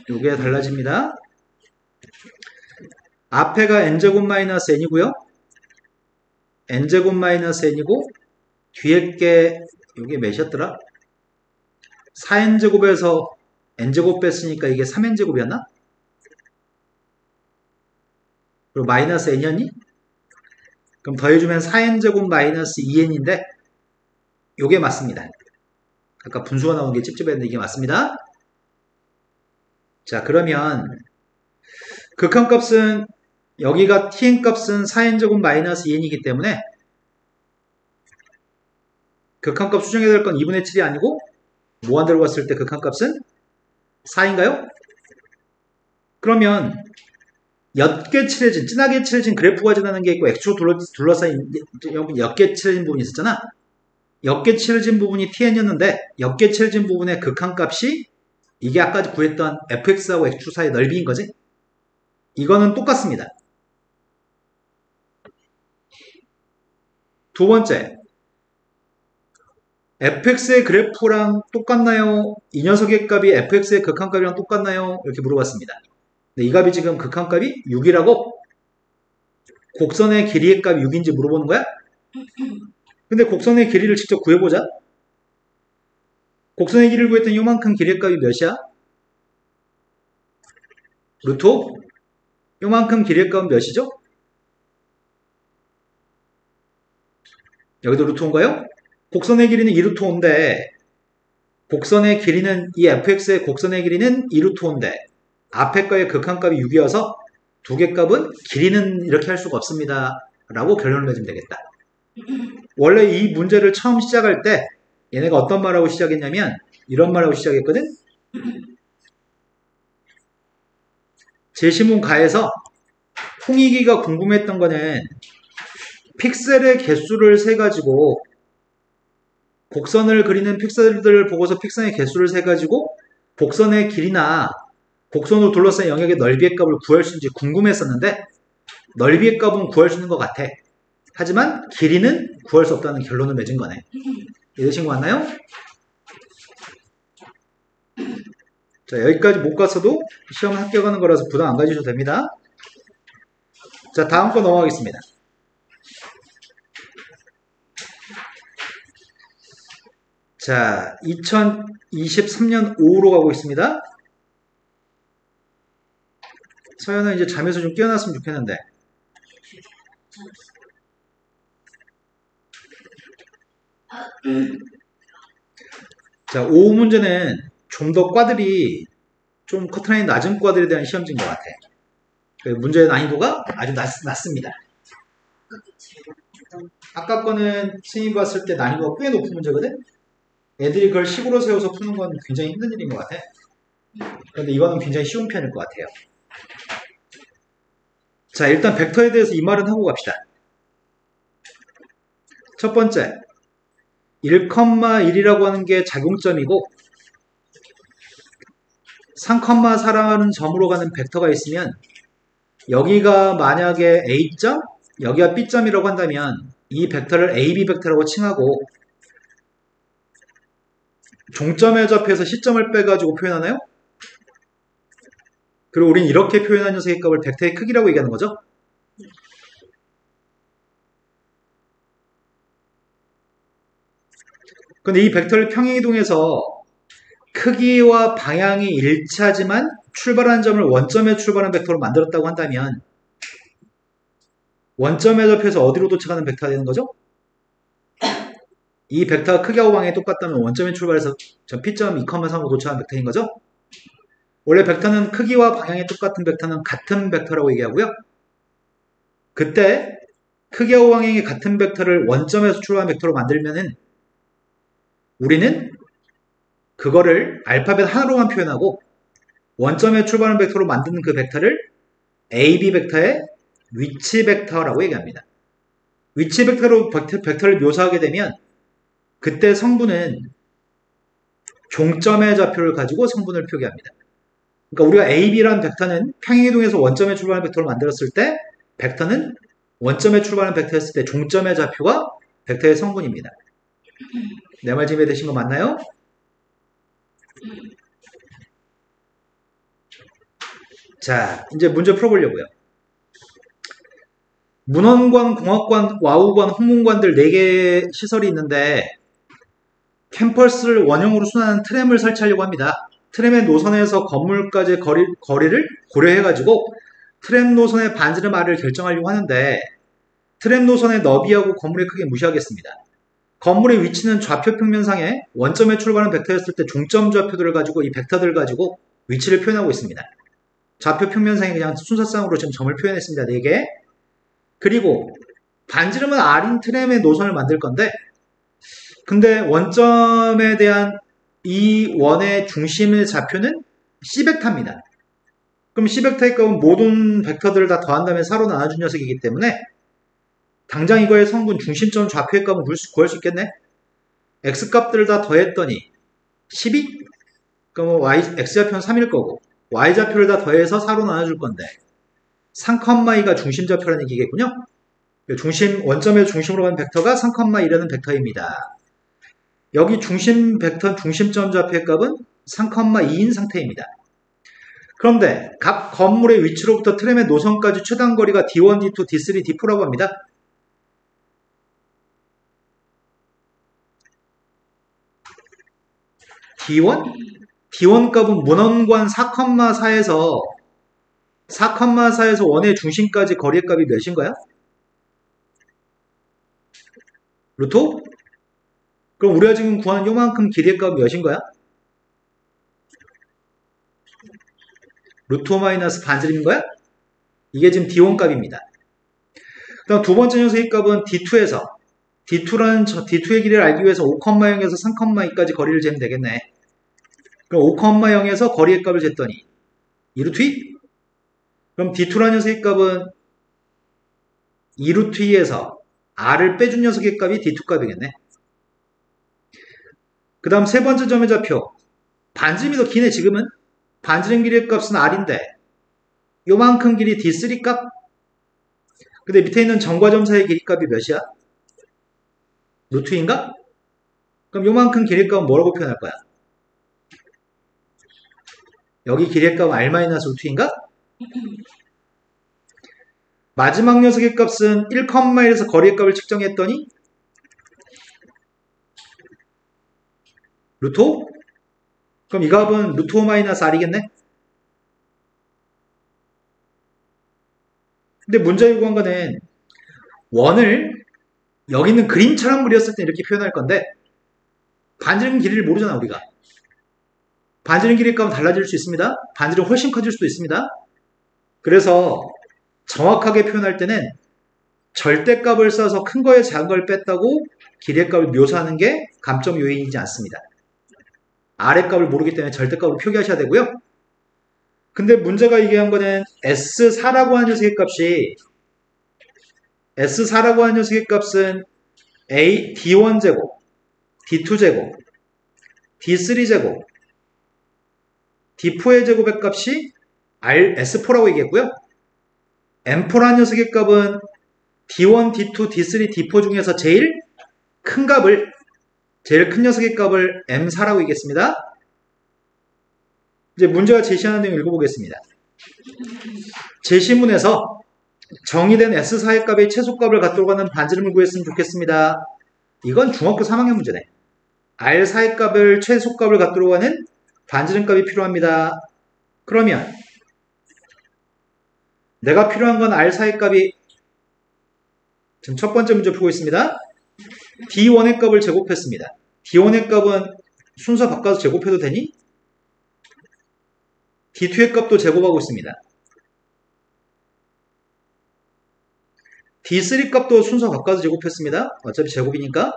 요게 달라집니다. 앞에가 n제곱 마이너스 n이고요. n제곱 마이너스 n이고 뒤에 게 요게 몇이었더라? 4n제곱에서 n제곱 뺐으니까 이게 3n제곱이었나? 그리고 마이너스 n이었니? 그럼 더해주면 4n제곱 마이너스 2n인데 요게 맞습니다. 아까 분수가 나온 게 찝찝했는데 이게 맞습니다. 자, 그러면 극한값은 여기가 tn값은 4n제곱 마이너스 2n이기 때문에 극한값 수정해야 될 건 2분의 7이 아니고 무한 들어갔을 때 극한값은 4인가요? 그러면 옅게 칠해진, 진하게 칠해진 그래프가 지나는 게 있고 x로 둘러싸인 옅게 칠해진 부분이 있었잖아. 옅게 칠해진 부분이 tn이었는데 옅게 칠해진 부분의 극한값이 이게 아까 구했던 fx하고 x축 사이의 넓이인 거지. 이거는 똑같습니다. 두 번째, fx의 그래프랑 똑같나요? 이 녀석의 값이 fx의 극한값이랑 똑같나요? 이렇게 물어봤습니다. 근데 이 값이 지금 극한값이 6이라고 곡선의 길이의 값이 6인지 물어보는 거야? 근데 곡선의 길이를 직접 구해보자. 곡선의 길이를 구했더니 요만큼 길이의 값이 몇이야? 루트 5? 요만큼 길이의 값은 몇이죠? 여기도 루트 5인가요? 곡선의 길이는 2루트 5인데 곡선의 길이는 이 fx의 곡선의 길이는 2루트 5인데 앞에 거의 극한값이 6이어서 두 개 값은 길이는 이렇게 할 수가 없습니다. 라고 결론을 내주면 되겠다. 원래 이 문제를 처음 시작할 때 얘네가 어떤 말하고 시작했냐면 이런 말하고 시작했거든. 제시문 가에서 홍익이가 궁금했던 거는 픽셀의 개수를 세가지고 곡선을 그리는 픽셀들을 보고서 픽셀의 개수를 세가지고 곡선의 길이나 곡선으로 둘러싼 영역의 넓이의 값을 구할 수 있는지 궁금했었는데 넓이의 값은 구할 수 있는 것 같아. 하지만 길이는 구할 수 없다는 결론을 맺은 거네. 이해되신 거 맞나요? 자, 여기까지 못 갔어도 시험 합격하는 거라서 부담 안 가지셔도 됩니다. 자, 다음 거 넘어가겠습니다. 자, 2023년 5로 가고 있습니다. 서연은 이제 잠에서 좀 깨어났으면 좋겠는데. 자, 5 문제는 좀 더 과들이 좀 커트라인이 낮은 과들에 대한 시험지인 것 같아. 문제의 난이도가 아주 낮습니다. 아까 거는 선생님이 봤을 때 난이도가 꽤 높은 문제거든? 애들이 그걸 식으로 세워서 푸는 건 굉장히 힘든 일인 것 같아. 그런데 이거는 굉장히 쉬운 편일 것 같아요. 자, 일단 벡터에 대해서 이 말은 하고 갑시다. 첫 번째, 1,1이라고 하는 게 작용점이고 3,4라는 점으로 가는 벡터가 있으면 여기가 만약에 A점, 여기가 B점이라고 한다면 이 벡터를 AB 벡터라고 칭하고 종점의 좌표에서 시점을 빼가지고 표현하나요? 그리고 우린 이렇게 표현한 녀석의 값을 벡터의 크기라고 얘기하는 거죠. 근데 이 벡터를 평행이동해서 크기와 방향이 일치하지만 출발한 점을 원점에 출발한 벡터로 만들었다고 한다면 원점의 좌표에서 어디로 도착하는 벡터가 되는 거죠? 이 벡터가 크기하고 방향이 똑같다면 원점에 출발해서 P점 2,3으로 도착하는 벡터인 거죠? 원래 벡터는 크기와 방향이 똑같은 벡터는 같은 벡터라고 얘기하고요. 그때 크기하고 방향이 같은 벡터를 원점에서 출발한 벡터로 만들면은 우리는 그거를 알파벳 하나로만 표현하고 원점에 출발하는 벡터로 만드는 그 벡터를 AB 벡터의 위치 벡터라고 얘기합니다. 위치 벡터로 벡터를 묘사하게 되면 그때 성분은 종점의 좌표를 가지고 성분을 표기합니다. 그러니까 우리가 AB라는 벡터는 평행이동에서 원점에 출발하는 벡터로 만들었을 때 벡터는 원점에 출발하는 벡터였을 때 종점의 좌표가 벡터의 성분입니다. 내 말 지금 이해되신 거 맞나요? 자, 이제 문제 풀어보려고요. 문헌관, 공학관, 와우관, 홍문관들 4개의 시설이 있는데 캠퍼스를 원형으로 순환하는 트램을 설치하려고 합니다. 트램의 노선에서 건물까지의 거리를 고려해가지고 트램 노선의 반지름 R을 결정하려고 하는데 트램 노선의 너비하고 건물의 크기 무시하겠습니다. 건물의 위치는 좌표 평면상에 원점에 출발하는 벡터였을 때 종점 좌표들을 가지고 이 벡터들을 가지고 위치를 표현하고 있습니다. 좌표 평면상에 그냥 순서상으로 지금 점을 표현했습니다. 4개. 그리고 반지름은 R인 트램의 노선을 만들 건데 근데 원점에 대한 이 원의 중심의 좌표는 C벡터입니다. 그럼 C벡터의 값은 모든 벡터들을 다 더한 다음에 4로 나눠준 녀석이기 때문에 당장 이거의 성분 중심점 좌표의 값은 구할 수 있겠네? X값들을 다 더했더니 12? 그럼 X좌표는 3일 거고 Y좌표를 다 더해서 4로 나눠줄 건데 3,2가 중심좌표라는 얘기겠군요. 원점에서 중심으로 가는 벡터가 3,2라는 벡터입니다. 여기 중심 벡터 중심점 좌표의 값은 3,2인 상태입니다. 그런데 각 건물의 위치로부터 트램의 노선까지 최단 거리가 D1, D2, D3, D4라고 합니다. D1? D1 값은 문헌관 4,4에서 원의 중심까지 거리의 값이 몇인가요? 루트 5? 그럼 우리가 지금 구하는 요만큼 길이의 값은 몇인가요? 루트 5 마이너스 반지름인 거야? 이게 지금 D1 값입니다. 그 다음 두 번째 녀석의 값은 D2에서 D2의 길이를 알기 위해서 5,0에서 3,2까지 거리를 재면 되겠네. 그럼 5,0에서 거리의 값을 쟀더니 2루트 2? 그럼 D2라는 녀석의 값은 2루트 2에서 R을 빼준 녀석의 값이 D2 값이겠네. 그 다음 세 번째 점의 좌표. 반지름이 더 기네, 지금은. 반지름 길이의 값은 R인데, 요만큼 길이 D3 값? 근데 밑에 있는 점과 점 사이의 길이 값이 몇이야? 루트인가? 그럼 요만큼 길이 값은 뭐라고 표현할 거야? 여기 길이의 값은 R-루트인가? 마지막 녀석의 값은 1,1에서 거리의 값을 측정했더니 루트 5? 그럼 이 값은 루트 5 마이너스 R이겠네? 근데 문제 요구한 거는 원을 여기 있는 그림처럼 그렸을 때 이렇게 표현할 건데 반지름 길이를 모르잖아 우리가. 반지름 길이 값은 달라질 수 있습니다. 반지름 훨씬 커질 수도 있습니다. 그래서 정확하게 표현할 때는 절대값을 써서 큰 거에 작은 걸 뺐다고 길이의 값을 묘사하는 게 감점 요인이지 않습니다. R의 값을 모르기 때문에 절대값으로 표기하셔야 되고요. 근데 문제가 얘기한 거는 S4라고 하는 녀석의 값이 S4라고 하는 녀석의 값은 A, D1제곱, D2제곱, D3제곱, D4의 제곱의 값이 S4라고 얘기했고요. M4라는 녀석의 값은 D1, D2, D3, D4 중에서 제일 큰 녀석의 값을 M4라고 얘기했습니다. 이제 문제가 제시하는 내용 읽어보겠습니다. 제시문에서 정의된 S4의 값의 최소값을 갖도록 하는 반지름을 구했으면 좋겠습니다. 이건 중학교 3학년 문제네. R4의 값을 최소값을 갖도록 하는 반지름 값이 필요합니다. 그러면 내가 필요한 건 R4의 값이 지금 첫 번째 문제 풀고 있습니다. D1의 값을 제곱했습니다. D1의 값은 순서 바꿔서 제곱해도 되니? D2의 값도 제곱하고 있습니다. D3 값도 순서 바꿔서 제곱했습니다. 어차피 제곱이니까.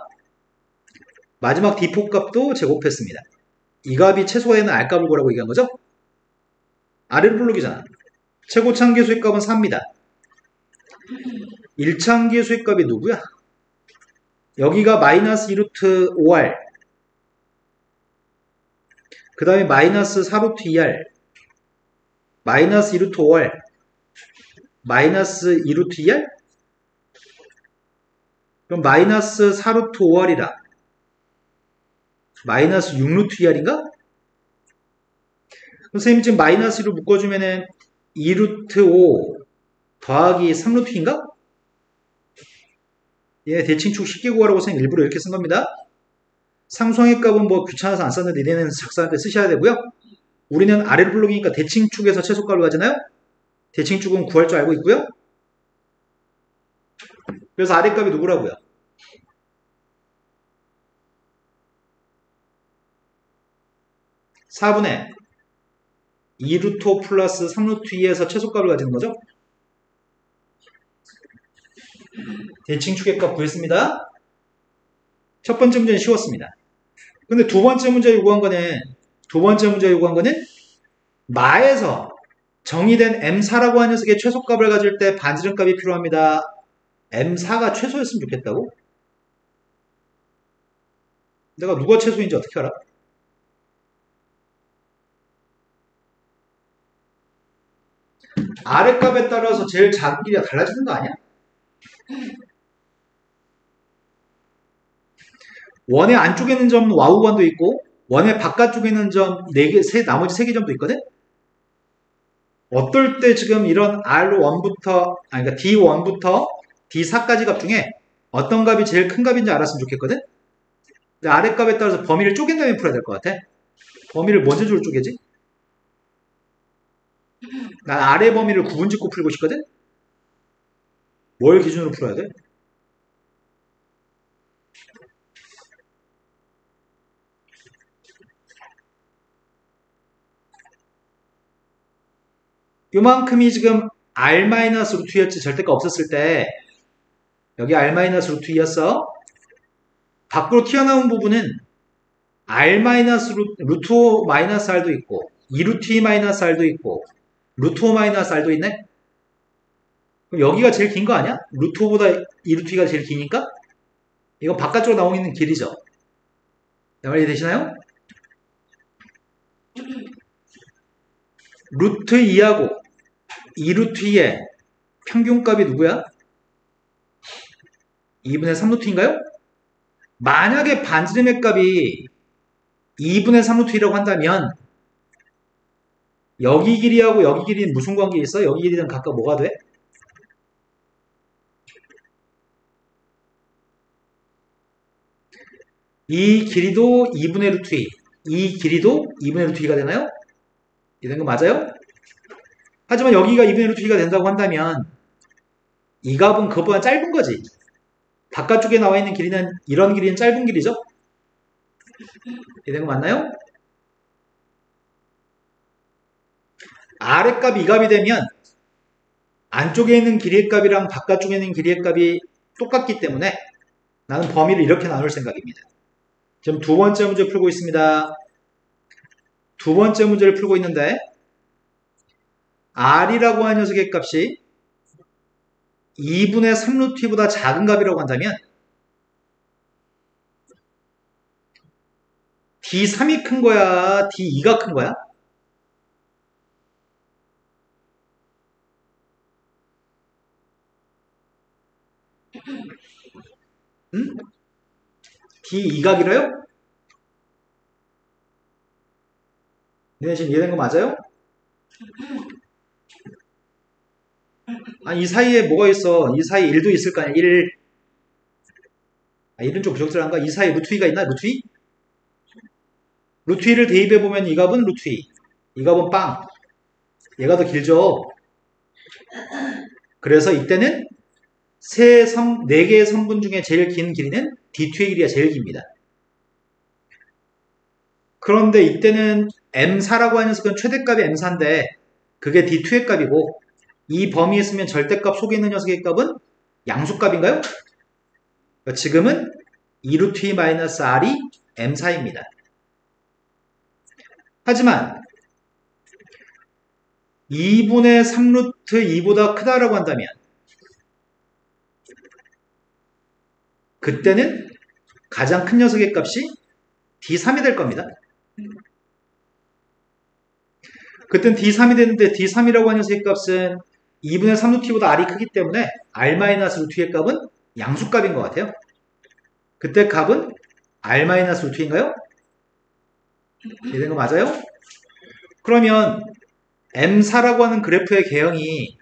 마지막 D4 값도 제곱했습니다. 이 값이 최소에는 R 값을 구하라고 얘기한 거죠? R을 부르기잖아. 최고차항계수의 값은 4입니다. 1차항계수의 값이 누구야? 여기가 마이너스 2루트 5R, 그 다음에 마이너스 4루트 2R, 마이너스 2루트 5R, 마이너스 2루트 2R? 그럼 마이너스 4루트 5R이라 마이너스 6루트 2R인가? 선생님 지금 마이너스 1로 묶어주면은 2루트 5 더하기 3루트인가? 예, 대칭축 쉽게 구하라고 선생님 일부러 이렇게 쓴 겁니다. 상수항의 값은 뭐 귀찮아서 안 썼는데 니네는 작성할 때 쓰셔야 되고요. 우리는 아래로 블록이니까 대칭축에서 최소값을 가잖아요. 대칭축은 구할 줄 알고 있고요. 그래서 아래 값이 누구라고요? (4분의) 2루트 5 플러스 3루트 2에서 최소값을 가지는 거죠. 대칭축의 값 구했습니다. 첫 번째 문제는 쉬웠습니다. 근데 두 번째 문제 요구한 거는 마에서 정의된 M4라고 하는 녀석의 최소값을 가질 때 반지름값이 필요합니다. M4가 최소였으면 좋겠다고? 내가 누가 최소인지 어떻게 알아? 아래 값에 따라서 제일 작은 길이가 달라지는 거 아니야? 원의 안쪽에 있는 점 와우관도 있고 원의 바깥쪽에 있는 점 나머지 3개 점도 있거든? 어떨 때 지금 이런 R1부터 그러니까 D1부터 D4까지 값 중에 어떤 값이 제일 큰 값인지 알았으면 좋겠거든? 근데 아래 값에 따라서 범위를 쪼갠 다음에 풀어야 될 것 같아. 범위를 뭔 제조로 쪼개지? 난 아래 범위를 구분 짓고 풀고 싶거든? 뭘 기준으로 풀어야 돼? 요만큼이 지금 R-루트였지 절대가 없었을 때 여기 R-루트였어. 밖으로 튀어나온 부분은 루트 5 마이너스 R도 있고 2루트 2 마이너스 R도 있고 루트 5 마이너스 R도 있네? 그럼 여기가 제일 긴 거 아니야? 루트 5보다 2루트 2가 제일 기니까? 이건 바깥쪽으로 나오고 있는 길이죠. 말 이해되시나요? 루트 2하고 2루트 2의 평균값이 누구야? 2분의 3루트인가요? 만약에 반지름의 값이 2분의 3루트라고 한다면 여기 길이하고 여기 길이는 무슨 관계 있어? 여기 길이는 각각 뭐가 돼? 이 길이도 2분의 루트 2, 이 길이도 2분의 루트 2가 되나요? 이런 거 맞아요? 하지만 여기가 2분의 루트 2가 된다고 한다면 이 값은 그것보다 짧은 거지. 바깥쪽에 나와 있는 길이는 이런 길이는 짧은 길이죠? 이런 거 맞나요? 아래 값이 이 값이 되면 안쪽에 있는 길이의 값이랑 바깥쪽에 있는 길이의 값이 똑같기 때문에 나는 범위를 이렇게 나눌 생각입니다. 지금 두 번째 문제 풀고 있습니다. 두 번째 문제를 풀고 있는데 r이라고 하는 녀석의 값이 2분의 3루트보다 작은 값이라고 한다면 D3이 큰 거야? D2가 큰 거야? 응? D2가 길어요? 네, 지금 이해된 거 맞아요? 아, 이 사이에 뭐가 있어? 이 사이에 1도 있을 거 아니야? 1. 1은 좀 부적절한가? 이 사이에 루트 2가 있나? 루트 2? 루트 2를 대입해보면 이 값은 루트 2. 이 값은 빵. 얘가 더 길죠? 그래서 이때는 네 개의 선분 중에 제일 긴 길이는 D2의 길이가 제일 깁니다. 그런데 이때는 M4라고 하는 녀석은 최대값이 M4인데 그게 D2의 값이고 이 범위에 쓰면 절대값 속에 있는 녀석의 값은 양수값인가요? 그러니까 지금은 2루트 2-r이 M4입니다. 하지만 2분의 3루트 2보다 크다라고 한다면 그때는 가장 큰 녀석의 값이 D3이 될 겁니다. 그땐 D3이 되는데 D3이라고 하는 녀석의 값은 2분의 3루트보다 r이 크기 때문에 r-루트의 값은 양수값인 것 같아요. 그때 값은 r-루트인가요? 이런 거 맞아요? 그러면 M4라고 하는 그래프의 개형이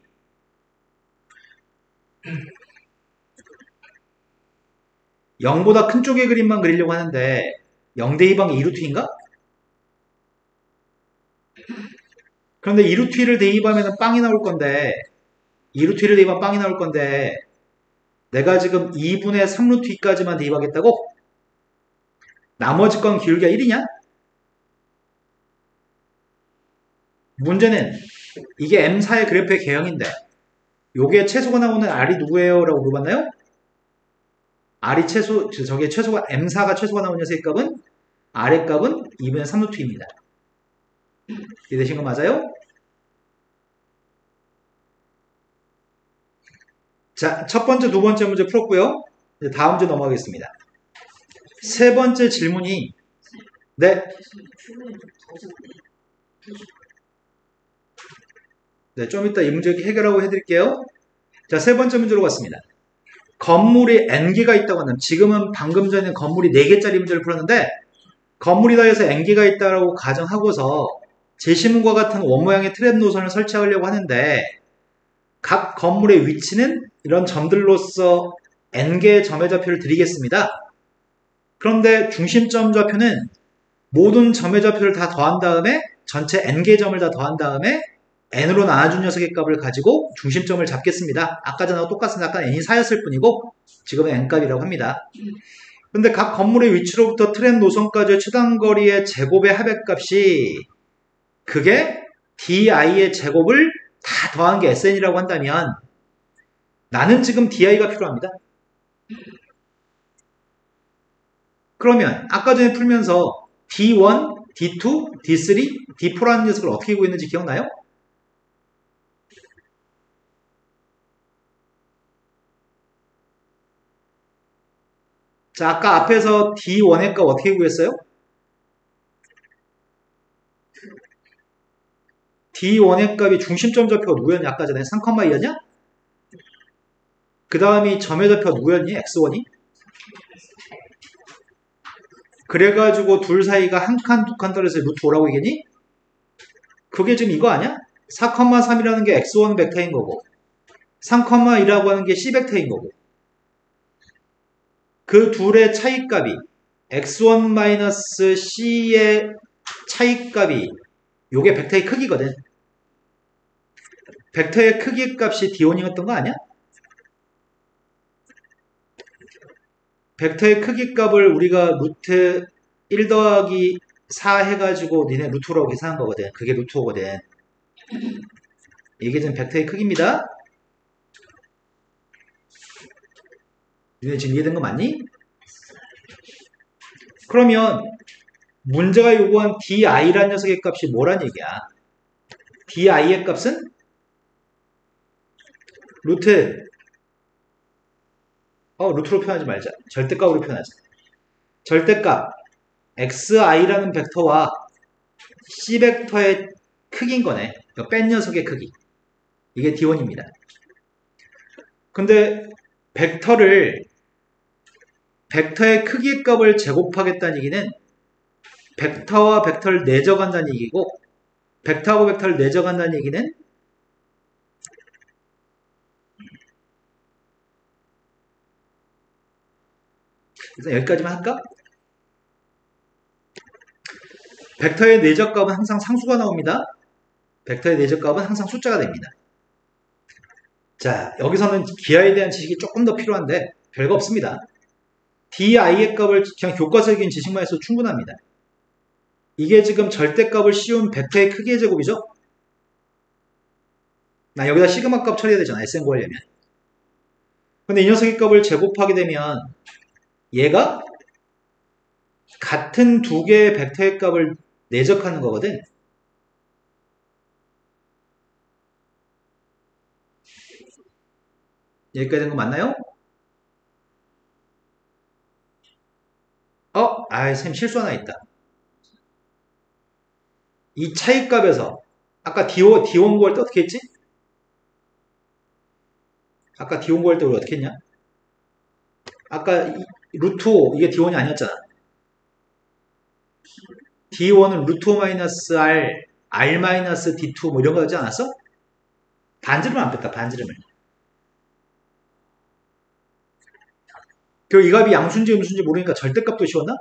0보다 큰 쪽의 그림만 그리려고 하는데 0대 2방의 2루트인가? 그런데 2루트를 대입하면 빵이 나올 건데 2루트를 대입하면 빵이 나올 건데 내가 지금 2분의 3루트까지만 대입하겠다고? 나머지 건 기울기가 1이냐? 문제는 이게 M4의 그래프의 개형인데 요게 최소가 나오는 R이 누구예요? 라고 물어봤나요? R이 저게 최소가 M4가 최소가 나오는 녀석의 값은 R의 값은 2분의 3루트입니다. 이해되신 거 맞아요? 자, 첫 번째, 두 번째 문제 풀었고요. 이제 다음 문제 넘어가겠습니다. 세 번째 질문이 네. 네, 좀 이따 이 문제 해결하고 해드릴게요. 자, 세 번째 문제로 갔습니다. 건물이 N개가 있다고 한다면 지금은 방금 전에 건물이 4개짜리 문제를 풀었는데 건물이다 해서 N개가 있다고 가정하고서 제시문과 같은 원 모양의 트랩 노선을 설치하려고 하는데 각 건물의 위치는 이런 점들로서 N개의 점의 좌표를 드리겠습니다. 그런데 중심점 좌표는 모든 점의 좌표를 다 더한 다음에 전체 N개의 점을 다 더한 다음에 N으로 나눠준 녀석의 값을 가지고 중심점을 잡겠습니다. 아까 전하고 똑같습니다. 아까 N이 4였을 뿐이고 지금은 N값이라고 합니다. 근데 각 건물의 위치로부터 트램 노선까지의 최단거리의 제곱의 합의값이 그게 DI의 제곱을 다 더한 게 SN이라고 한다면 나는 지금 DI가 필요합니다. 그러면 아까 전에 풀면서 D1, D2, D3, D4라는 녀석을 어떻게 구했는지 기억나요? 자, 아까 앞에서 D1의 값 어떻게 구했어요? D1의 값이 중심점 좌표가 누구였냐? 아까 전에 3,2였냐? 그 다음이 점의 좌표가 누구였니? X1이? 그래가지고 둘 사이가 한 칸, 두 칸 떨어져서 루트 5라고 얘기했니? 그게 지금 이거 아니야? 4,3이라는 게 X1 벡터인 거고 3,2라고 하는 게 C 벡터인 거고 그 둘의 차이값이 X1-C의 차이값이 요게 벡터의 크기거든. 벡터의 크기 값이 D1이었던 거 아니야? 벡터의 크기 값을 우리가 루트 1 더하기 4 해가지고 니네 루트라고 계산한 거거든. 그게 루트 5거든. 이게 지금 벡터의 크기입니다. 니네 지금 이해된 거 맞니? 그러면 문제가 요구한 di란 녀석의 값이 뭐란 얘기야? di의 값은 루트로 표현하지 말자. 절대값으로 표현하자. 절대값 xi라는 벡터와 c 벡터의 크기인 거네. 뺀 녀석의 크기. 이게 d1입니다. 근데 벡터의 크기의 값을 제곱하겠다는 얘기는 벡터와 벡터를 내적한다는 얘기고 벡터하고 벡터를 내적한다는 얘기는 일단 여기까지만 할까? 벡터의 내적값은 항상 상수가 나옵니다. 벡터의 내적값은 항상 숫자가 됩니다. 자, 여기서는 기하에 대한 지식이 조금 더 필요한데 별거 없습니다. di의 값을 그냥 교과서적인 지식만 해서 충분합니다. 이게 지금 절대값을 씌운 벡터의 크기의 제곱이죠? 나 여기다 시그마 값 처리해야 되잖아. SN 구하려면. 근데 이 녀석의 값을 제곱하게 되면 얘가 같은 두 개의 벡터의 값을 내적하는 거거든. 여기까지 된 거 맞나요? 쌤 실수 하나 있다. 이 차이값에서 아까 D1 구할 때 어떻게 했지? 아까 D1 구할 때 우리 어떻게 했냐? 아까 루트 5 이게 D1이 아니었잖아. D1은 루트 5 마이너스 R, R 마이너스 D2 뭐 이런 거 하지 않았어? 반지름을 안 뺐다. 반지름을. 이 값이 양수인지 음수인지 모르니까 절대값도 씌웠나?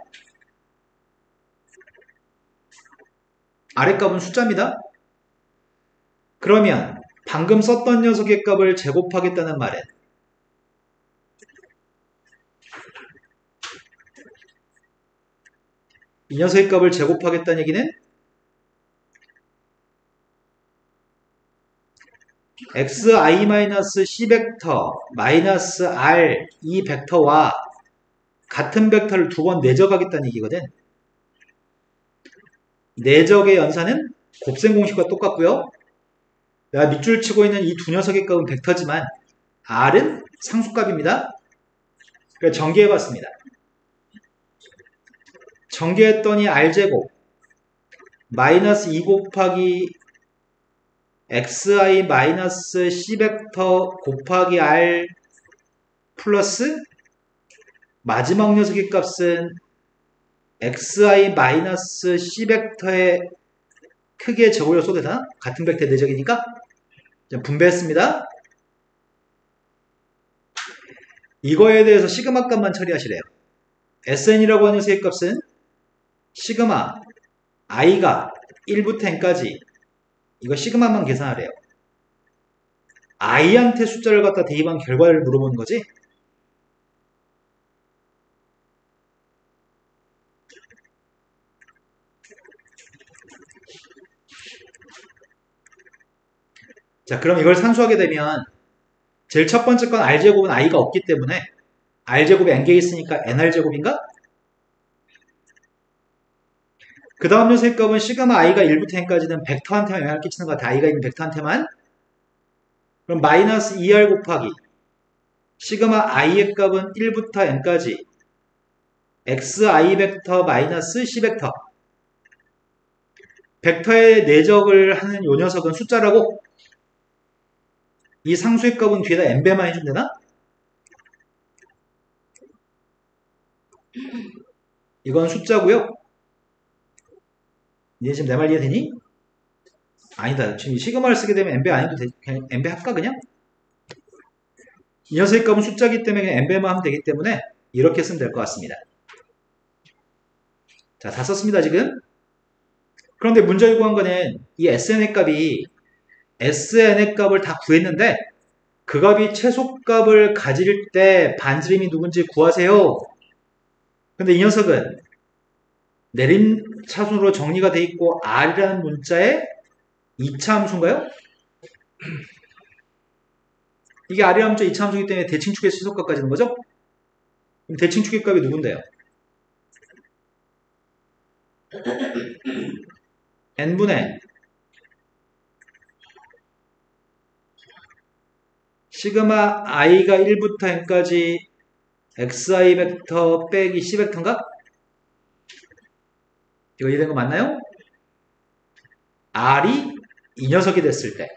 아래값은 숫자입니다. 그러면 방금 썼던 녀석의 값을 제곱하겠다는 말은 이 녀석의 값을 제곱하겠다는 얘기는 xi-c 벡터 마이너스 r 이 벡터와 같은 벡터를 두 번 내적하겠다는 얘기거든. 내적의 연산은 곱셈 공식과 똑같고요. 내가 밑줄 치고 있는 이 두 녀석의 값은 벡터지만 r은 상수값입니다. 그래서 전개해봤습니다. 전개했더니 r제곱 마이너스 2 곱하기 xi 마이너스 c 벡터 곱하기 r 플러스 마지막 녀석의 값은 xi 마이너스 c 벡터의 크기의 제곱을 써도 되나? 같은 벡터의 내적이니까 분배했습니다. 이거에 대해서 시그마 값만 처리하시래요. sn이라고 하는 녀석의 값은 시그마 i가 1부터 n까지 이거 시그마만 계산하래요. i한테 숫자를 갖다 대입한 결과를 물어보는 거지. 자, 그럼 이걸 산수하게 되면 제일 첫 번째 건 r제곱은 i가 없기 때문에 r제곱이 n개 있으니까 nr제곱인가? 그 다음 녀석의 값은 시그마 i가 1부터 n까지는 벡터한테만 영향을 끼치는 것 같아. i가 있는 벡터한테만. 그럼 마이너스 2r 곱하기 시그마 i의 값은 1부터 n까지 xi 벡터 마이너스 c 벡터 벡터의 내적을 하는 요 녀석은 숫자라고, 이 상수의 값은 뒤에다 n배만 해주면 되나? 이건 숫자고요. 이제 지금 내 말 이해되니? 아니다. 지금 시그마를 쓰게 되면 n배 안 해도 돼. 그냥 n배 할까 그냥? 이 녀석의 값은 숫자기 때문에 그냥 n배만 하면 되기 때문에 이렇게 쓰면 될 것 같습니다. 자, 다 썼습니다 지금. 그런데 문제를 구한 거는 이 sn의 값이 sn의 값을 다 구했는데 그 값이 최소값을 가질 때 반지름이 누군지 구하세요. 근데 이 녀석은 내림차순으로 정리가 돼 있고 r이라는 문자의 2차 함수인가요? 이게 r이라는 문자 2차 함수이기 때문에 대칭축의 최소값까지는 거죠? 그럼 대칭축의 값이 누군데요? n분의 시그마 i가 1부터 n까지 xi 벡터 빼기 c 벡터인가? 이거 이해된 거 맞나요? r이 이 녀석이 됐을 때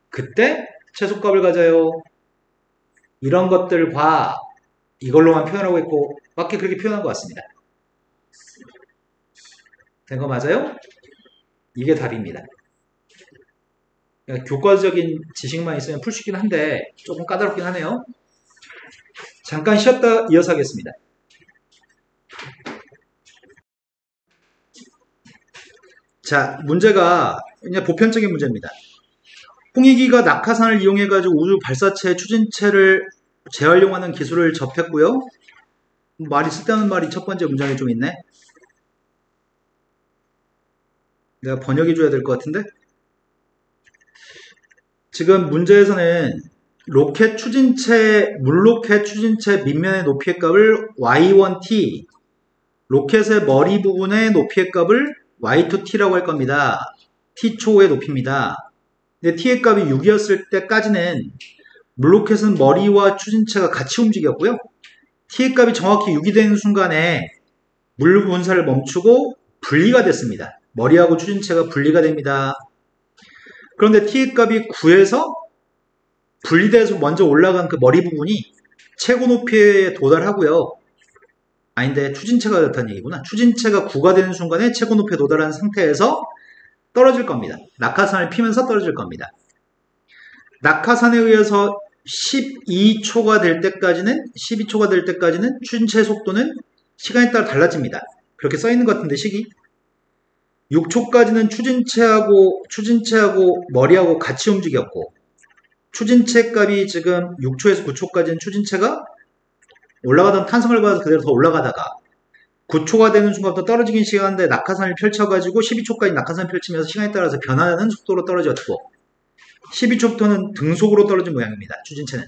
그때 최소값을 가져요. 이런 것들과 이걸로만 표현하고 있고 밖에 그렇게 표현한 것 같습니다. 된 거 맞아요? 이게 답입니다. 교과적인 지식만 있으면 풀 수 있긴 한데 조금 까다롭긴 하네요. 잠깐 쉬었다 이어서 하겠습니다. 자, 문제가 그냥 보편적인 문제입니다. 홍익이가 낙하산을 이용해가지고 우주 발사체 추진체를 재활용하는 기술을 접했고요. 말이 쓸데없는 말이 첫 번째 문장에 좀 있네. 내가 번역해줘야 될 것 같은데. 지금 문제에서는 로켓 추진체, 물로켓 추진체 밑면의 높이의 값을 y1t, 로켓의 머리 부분의 높이의 값을 y2t라고 할 겁니다. t초의 높이입니다. 근데 t의 값이 6이었을 때까지는 물로켓은 머리와 추진체가 같이 움직였고요. t의 값이 정확히 6이 되는 순간에 물 분사를 멈추고 분리가 됐습니다. 머리하고 추진체가 분리가 됩니다. 그런데 t의 값이 9에서 분리돼서 먼저 올라간 그 머리 부분이 최고 높이에 도달하고요. 아닌데 추진체가 됐다는 얘기구나. 추진체가 9가 되는 순간에 최고 높이에 도달한 상태에서 떨어질 겁니다. 낙하산을 피면서 떨어질 겁니다. 낙하산에 의해서 12초가 될 때까지는 추진체의 속도는 시간에 따라 달라집니다. 그렇게 써 있는 것 같은데 식이 6초까지는 추진체하고 머리하고 같이 움직였고 추진체 값이 지금 6초에서 9초까지는 추진체가 올라가던 탄성을 받아서 그대로 더 올라가다가 9초가 되는 순간부터 떨어지긴 시간인데 낙하산을 펼쳐가지고 12초까지 낙하산을 펼치면서 시간에 따라서 변하는 속도로 떨어졌고 12초부터는 등속으로 떨어진 모양입니다. 추진체는.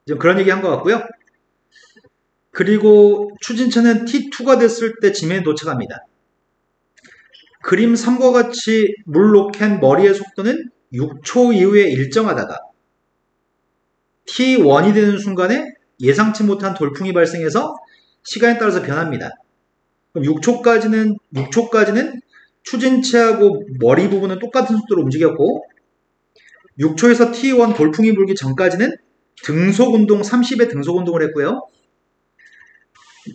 지금 그런 얘기 한 것 같고요. 그리고 추진체는 T2가 됐을 때 지면에 도착합니다. 그림 3과 같이 물 로켓 머리의 속도는 6초 이후에 일정하다가 T1이 되는 순간에 예상치 못한 돌풍이 발생해서 시간에 따라서 변합니다. 그럼 6초까지는 추진체하고 머리 부분은 똑같은 속도로 움직였고 6초에서 T1 돌풍이 불기 전까지는 등속운동 30의 등속운동을 했고요.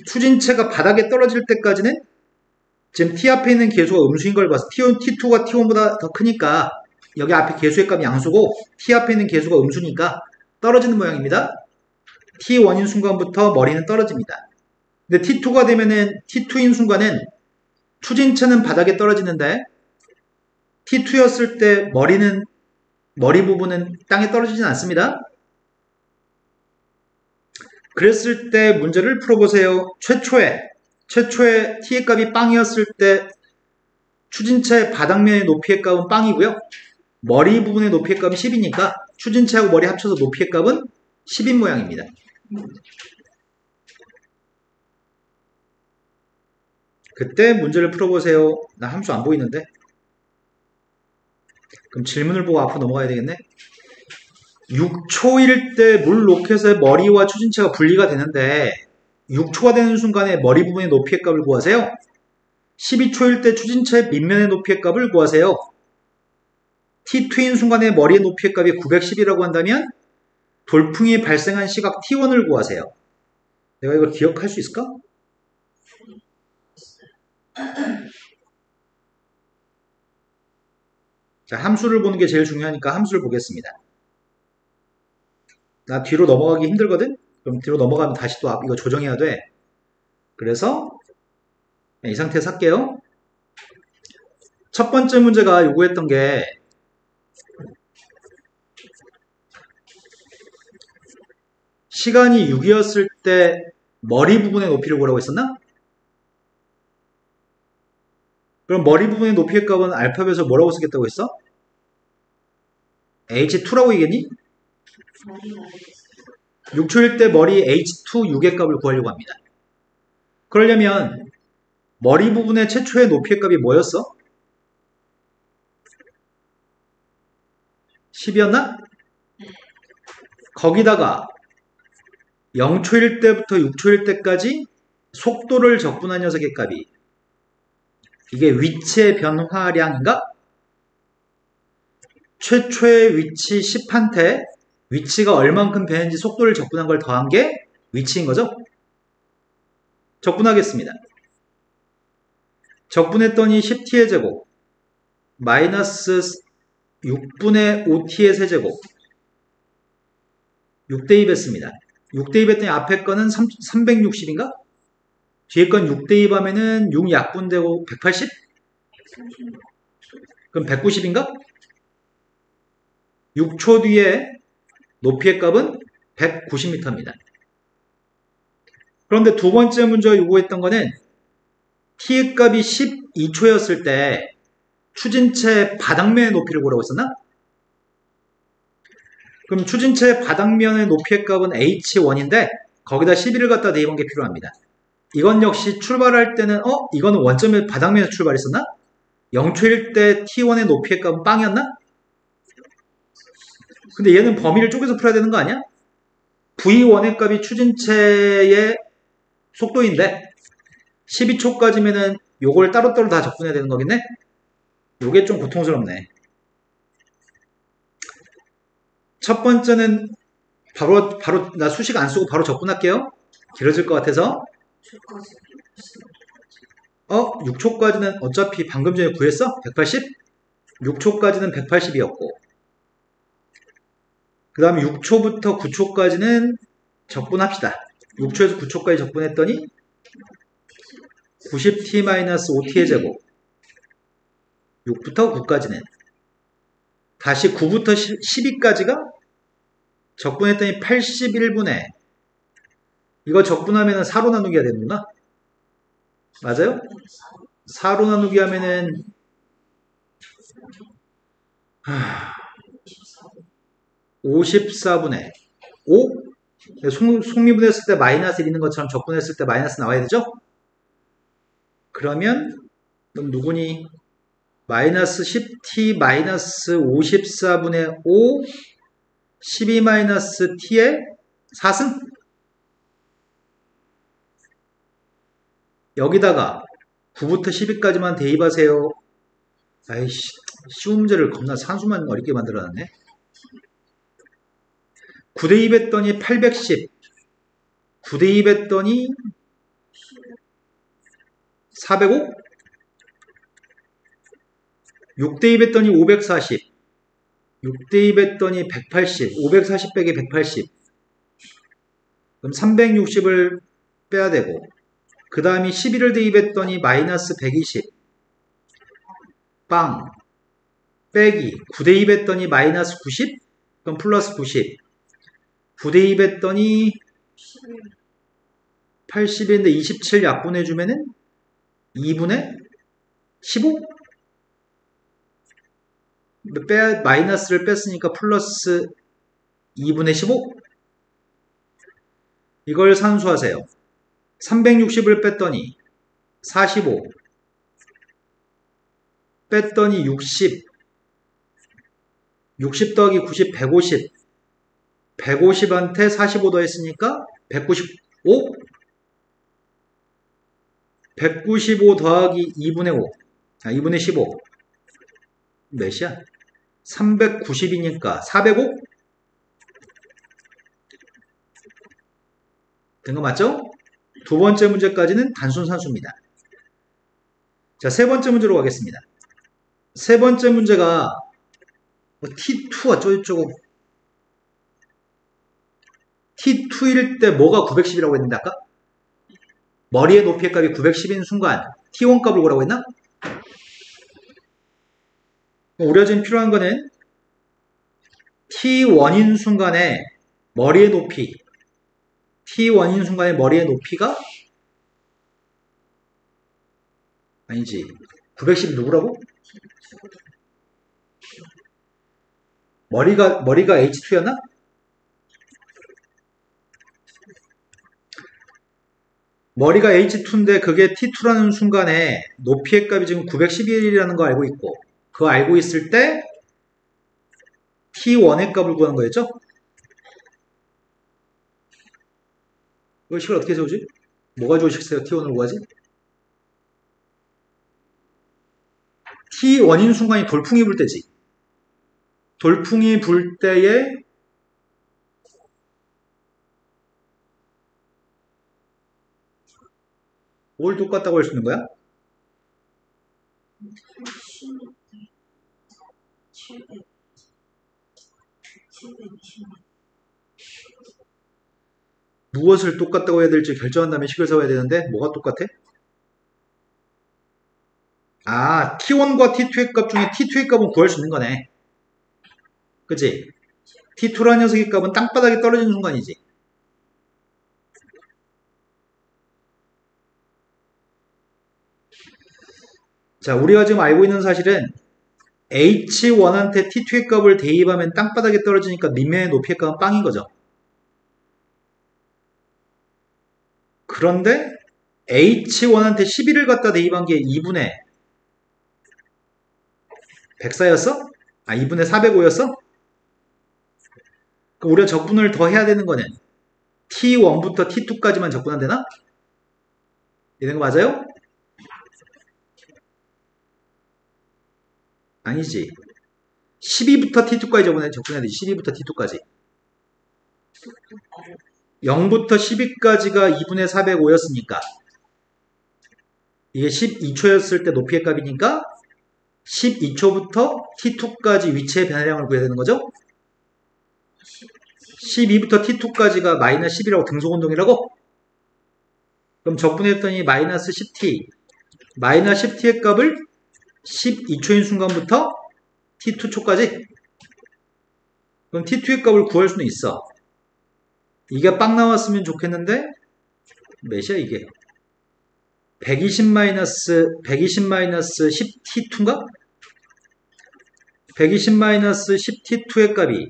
추진체가 바닥에 떨어질 때까지는 지금 T 앞에 있는 계수가 음수인 걸 봐서 T2가 T1보다 더 크니까 여기 앞에 계수의 값이 양수고 T 앞에 있는 계수가 음수니까 떨어지는 모양입니다. T1인 순간부터 머리는 떨어집니다. 근데 T2가 되면은 T2인 순간은 추진체는 바닥에 떨어지는데 T2였을 때 머리 부분은 땅에 떨어지진 않습니다. 그랬을 때 문제를 풀어보세요. 최초에 T의 값이 빵이었을 때 추진체 바닥면의 높이의 값은 빵이고요. 머리 부분의 높이의 값은 10이니까 추진체하고 머리 합쳐서 높이의 값은 10인 모양입니다. 그때 문제를 풀어보세요. 나 함수 안 보이는데? 그럼 질문을 보고 앞으로 넘어가야 되겠네? 6초일 때 물 로켓의 머리와 추진체가 분리가 되는데 6초가 되는 순간에 머리 부분의 높이의 값을 구하세요. 12초일 때 추진체 밑면의 높이의 값을 구하세요. T2인 순간에 머리의 높이의 값이 910이라고 한다면 돌풍이 발생한 시각 T1을 구하세요. 내가 이걸 기억할 수 있을까? 자, 함수를 보는 게 제일 중요하니까 함수를 보겠습니다. 나 뒤로 넘어가기 힘들거든? 그럼 뒤로 넘어가면 다시 또 이거 조정해야 돼. 그래서 이 상태에서 할게요. 첫 번째 문제가 요구했던 게 시간이 6이었을 때 머리 부분의 높이를 구하라고 했었나? 그럼 머리 부분의 높이의 값은 알파벳에서 뭐라고 쓰겠다고 했어? H2라고 얘기했니? 6초일 때 머리 H2 6의 값을 구하려고 합니다. 그러려면 머리 부분의 최초의 높이의 값이 뭐였어? 10이었나? 거기다가 0초일 때부터 6초일 때까지 속도를 적분한 녀석의 값이 이게 위치의 변화량인가? 최초의 위치 10한테 위치가 얼만큼 되는지 속도를 적분한 걸 더한 게 위치인 거죠? 적분하겠습니다. 적분했더니 10t의 제곱 마이너스 6분의 5t의 세제곱 6대입했습니다. 6대입했더니 앞에 거는 360인가? 뒤에 건 6대입하면은 6약분되고 180? 그럼 190인가? 6초 뒤에 높이의 값은 190m입니다. 그런데 두 번째 문제가 요구했던 거는 t의 값이 12초였을 때 추진체 바닥면의 높이를 구하라고 했었나? 그럼 추진체 바닥면의 높이의 값은 h1인데 거기다 11을 갖다 대입한 게 필요합니다. 이건 역시 출발할 때는 이거는 원점의 바닥면에서 출발했었나? 0초일 때 t1의 높이의 값은 빵이었나? 근데 얘는 범위를 쪼개서 풀어야 되는 거 아니야? v1의 값이 추진체의 속도인데 12초까지면은 요걸 따로따로 다 적분해야 되는 거겠네? 요게 좀 고통스럽네. 첫 번째는 바로 나 수식 안 쓰고 바로 적분할게요. 길어질 것 같아서 6초까지는 어차피 방금 전에 구했어? 180? 6초까지는 180이었고 그 다음에 6초부터 9초까지는 적분합시다. 6초에서 9초까지 적분했더니 90t-5t의 제곱 6부터 9까지는 다시 9부터 12까지가 적분했더니 81분의 이거 적분하면 4로 나누기가 되는구나. 맞아요? 4로 나누기 하면은 54분의 5? 속미분했을 때 마이너스 1 있는 것처럼 적분했을 때 마이너스 나와야 되죠? 그러면 누구니? 마이너스 10t 마이너스 54분의 5 12 마이너스 t의 4승? 여기다가 9부터 12까지만 대입하세요. 아이씨, 쉬운 문제를 겁나 산수만 어렵게 만들어놨네. 9대입 했더니 810 9대입 했더니 405 6대입 했더니 540 6대입 했더니 180 540 빼기 180 그럼 360을 빼야 되고 그 다음에 11을 대입했더니 마이너스 120 빵 빼기 9대입 했더니 마이너스 90 그럼 플러스 90 9대입 했더니 80인데 27 약분해주면은 2분의 15? 마이너스를 뺐으니까 플러스 2분의 15? 이걸 산수하세요. 360을 뺐더니 45 뺐더니 60 60 더하기 90 150 150한테 45 더했으니까 195 195 더하기 2분의 5. 2분의 15. 몇이야? 390이니까 405? 된 거 맞죠? 두 번째 문제까지는 단순 산수입니다. 자, 세 번째 문제로 가겠습니다. 세 번째 문제가 T2 어쩌고저쩌고 T2일 때 뭐가 910이라고 했는데 아까? 머리의 높이의 값이 910인 순간 T1 값을 구하라고 했나? 우리가 지금 필요한 거는 T1인 순간에 머리의 높이 T1인 순간에 머리의 높이가 아니지 910이 누구라고? 머리가 H2였나? 머리가 H2인데 그게 T2라는 순간에 높이의 값이 지금 911이라는 거 알고 있고 그거 알고 있을 때 T1의 값을 구하는 거였죠? 이거 식을 어떻게 세우지? 뭐가 주어식세요? T1을 구하지? T1인 순간이 돌풍이 불 때지. 돌풍이 불 때에 뭘 똑같다고 할 수 있는 거야? 무엇을 똑같다고 해야 될지 결정한 다음에 식을 세워야 되는데 뭐가 똑같아? 아, T1과 T2의 값 중에 T2의 값은 구할 수 있는 거네. 그치? T2라는 녀석의 값은 땅바닥에 떨어지는 순간이지. 자, 우리가 지금 알고 있는 사실은 H1한테 T2의 값을 대입하면 땅바닥에 떨어지니까 밑면의 높이의 값은 빵인 거죠. 그런데 H1한테 11을 갖다 대입한 게 2분의 104였어? 아, 2분의 405였어? 그럼 우리가 적분을 더 해야 되는 거는 T1부터 T2까지만 적분하면 되나? 이런 거 맞아요? 아니지. 12부터 T2까지 적분해야 되지. 12부터 T2까지. 0부터 12까지가 2분의 405였으니까 이게 12초였을 때 높이의 값이니까 12초부터 T2까지 위치의 변화량을 구해야 되는 거죠? 12부터 T2까지가 마이너스 10이라고 등속운동이라고? 그럼 적분했더니 마이너스 10t 마이너스 10t의 값을 12초인 순간부터 T2초까지 그럼 T2의 값을 구할 수는 있어. 이게 빵 나왔으면 좋겠는데 몇이야 이게 120 마이너스 10t2인가? 120 마이너스 10t2의 값이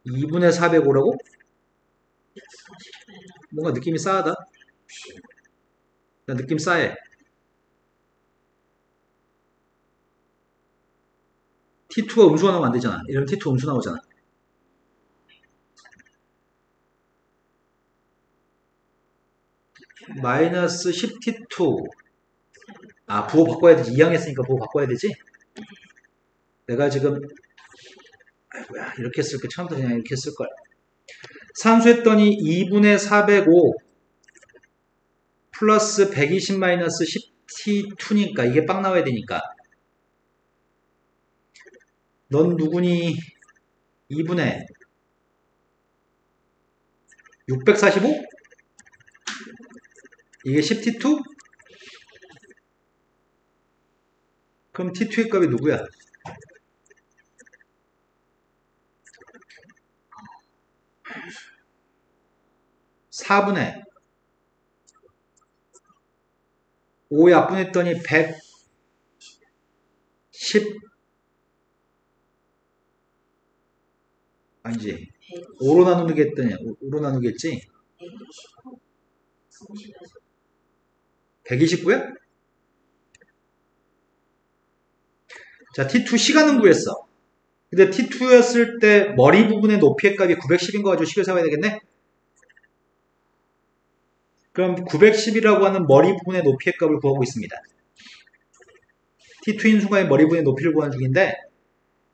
2분의 405라고? 뭔가 느낌이 싸하다. 느낌 싸해. T2가 음수가 나오면 안 되잖아. 이러면 T2 음수 나오잖아. 마이너스 10t2 아 부호 바꿔야 되지. 2항 했으니까 부호 바꿔야 되지. 내가 지금 아이고야 이렇게 했을 거 처음부터 그냥 이렇게 했을걸. 산수했더니 2분의 405 플러스 120 마이너스 10t2니까 이게 빵 나와야 되니까 넌 누구니? 2분의 645? 이게 10t2? 그럼 t2의 값이 누구야? 4분의 5에 약분했더니 110 아니지 5로 나누겠더니 5로 나누겠지 129야? 자 T2 시간은 구했어. 근데 T2였을 때 머리 부분의 높이의 값이 910인 거 가지고 식을 세워야 되겠네? 그럼 910이라고 하는 머리 부분의 높이의 값을 구하고 있습니다. T2인 순간의 머리 부분의 높이를 구하는 중인데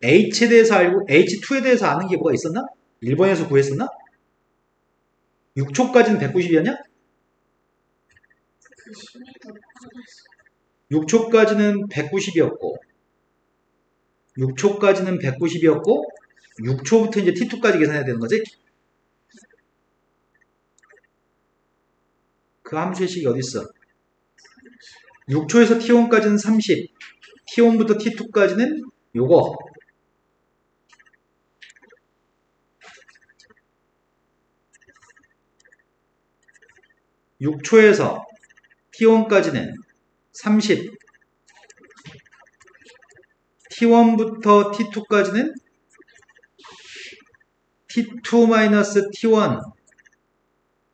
H에 대해서 알고 H2에 대해서 아는 게 뭐가 있었나? 1번에서 구했었나? 6초까지는 190이었냐? 6초까지는 190이었고 6초까지는 190이었고 6초부터 이제 T2까지 계산해야 되는 거지? 그 함수의 식이 어디 있어? 6초에서 T1까지는 30, T1부터 T2까지는 요거. (6초에서) T1까지는 30, T1부터 T2까지는 T2-T1,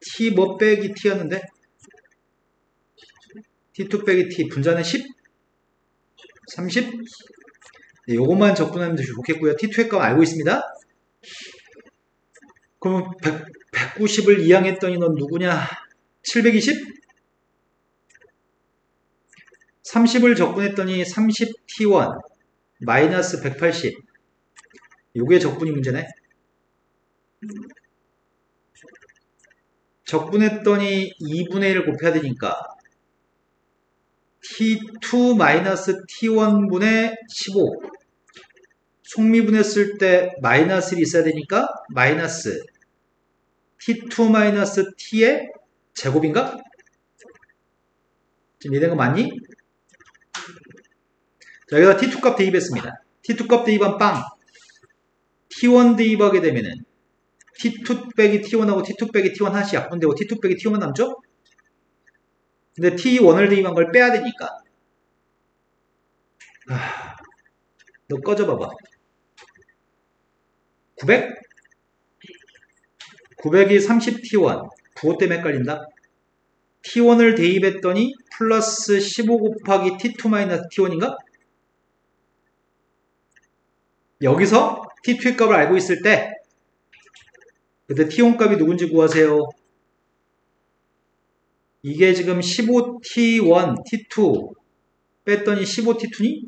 T 뭐 빼기 T였는데 T2 빼기 T 분자는 10, 30. 네, 요것만 적분하면 좋겠고요. T2의 값 알고 있습니다. 그럼 190을 이항했더니 넌 누구냐? 720? 30을 적분했더니 30T1 마이너스 180. 요게 적분이 문제네. 적분했더니 2분의 1 곱해야 되니까 T2 마이너스 T1분의 15. 속미분했을 때 마이너스 1이 있어야 되니까 마이너스 T2 마이너스 T의 제곱인가? 지금 이해된 거 맞니? 자, 여기다 T2 값 대입했습니다. T2 값 대입한 빵. T1 대입하게 되면은 T2 빼기 T1하고 T2 빼기 T1 하나씩 약분되고 T2 빼기 T1만 남죠? 근데 T1을 대입한 걸 빼야 되니까. 너 꺼져봐봐. 900? 900이 30T1. 그것 때문에 헷갈린다. T1을 대입했더니 플러스 15 곱하기 T2 마이너스 T1인가? 여기서 T2의 값을 알고 있을 때 그때 T1 값이 누군지 구하세요. 이게 지금 15T1, T2 뺐더니 15T2니?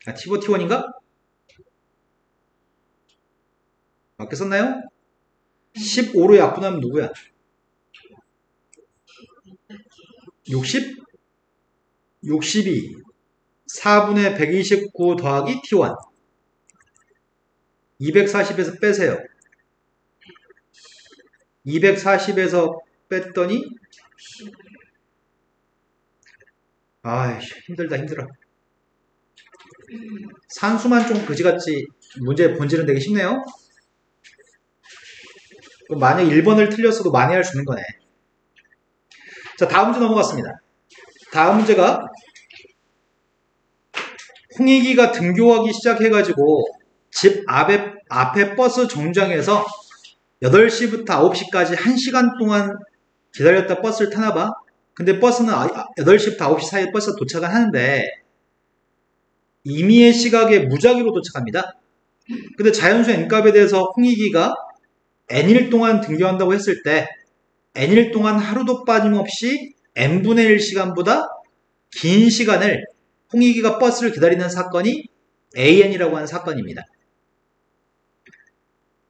아, 15T1인가? 맞게 썼나요? 15로 약분하면 누구야? 60? 62 4분의 129 더하기 T1 240에서 빼세요. 240에서 뺐더니 아이씨 힘들다 힘들어. 산수만 좀 그지같이 문제의 본질은 되게 쉽네요. 그럼 만약 1번을 틀렸어도 만회할 수 있는 거네. 자, 다음 문제 넘어갔습니다. 다음 문제가 홍익이가 등교하기 시작해가지고 집 앞에 버스 정류장에서 8시부터 9시까지 1시간 동안 기다렸다 버스를 타나봐. 근데 버스는 8시부터 9시 사이에 버스가 도착을 하는데 임의의 시각에 무작위로 도착합니다. 근데 자연수 n값에 대해서 홍익이가 n일 동안 등교한다고 했을 때 n일 동안 하루도 빠짐없이 n분의 1 시간보다 긴 시간을 홍익이가 버스를 기다리는 사건이 AN이라고 하는 사건입니다.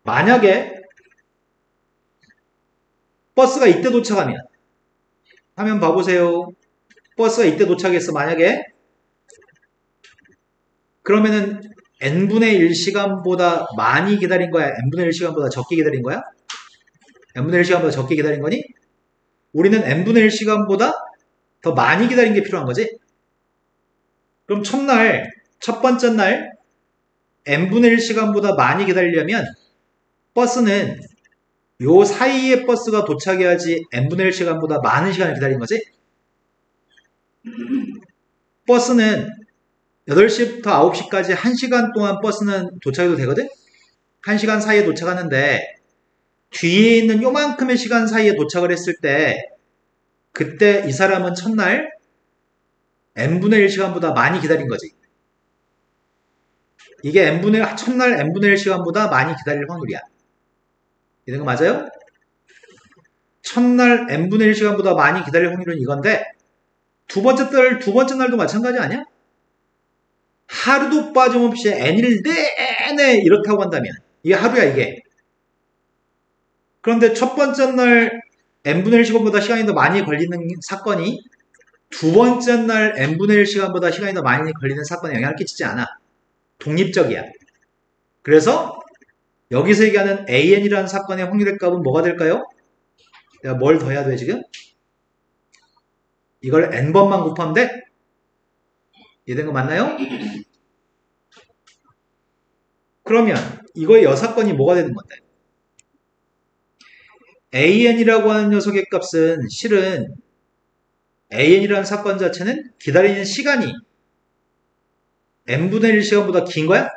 만약에 버스가 이때 도착하면 화면 봐보세요. 버스가 이때 도착했어. 만약에 그러면은 n분의 1 시간보다 많이 기다린 거야? n분의 1 시간보다 적게 기다린 거야? n분의 1 시간보다 적게 기다린 거니? 우리는 n분의 1 시간보다 더 많이 기다린 게 필요한 거지? 그럼 첫 번째 날 n분의 1 시간보다 많이 기다리려면 버스는 요 사이에 버스가 도착해야지 n분의 1 시간보다 많은 시간을 기다린 거지? 버스는 8시부터 9시까지 1시간 동안 버스는 도착해도 되거든? 1시간 사이에 도착하는데 뒤에 있는 요만큼의 시간 사이에 도착을 했을 때 그때 이 사람은 첫날 n분의 1 시간보다 많이 기다린 거지. 이게 첫날 n분의 1 시간보다 많이 기다릴 확률이야. 이런 거 맞아요? 첫날 n분의 1시간보다 많이 기다릴 확률은 이건데 두 번째 날도 마찬가지 아니야? 하루도 빠짐없이 n일 내내 이렇다고 한다면 이게 하루야 이게. 그런데 첫 번째 날 n분의 1시간보다 시간이 더 많이 걸리는 사건이 두 번째 날 n분의 1시간보다 시간이 더 많이 걸리는 사건에 영향을 끼치지 않아. 독립적이야. 그래서 여기서 얘기하는 an이라는 사건의 확률의 값은 뭐가 될까요? 내가 뭘 더해야 돼 지금? 이걸 n번만 곱하면 돼? 이해된 거 맞나요? 그러면 이거의 여사건이 뭐가 되는 건데? an이라고 하는 녀석의 값은 실은 an이라는 사건 자체는 기다리는 시간이 n분의 1시간보다 긴 거야?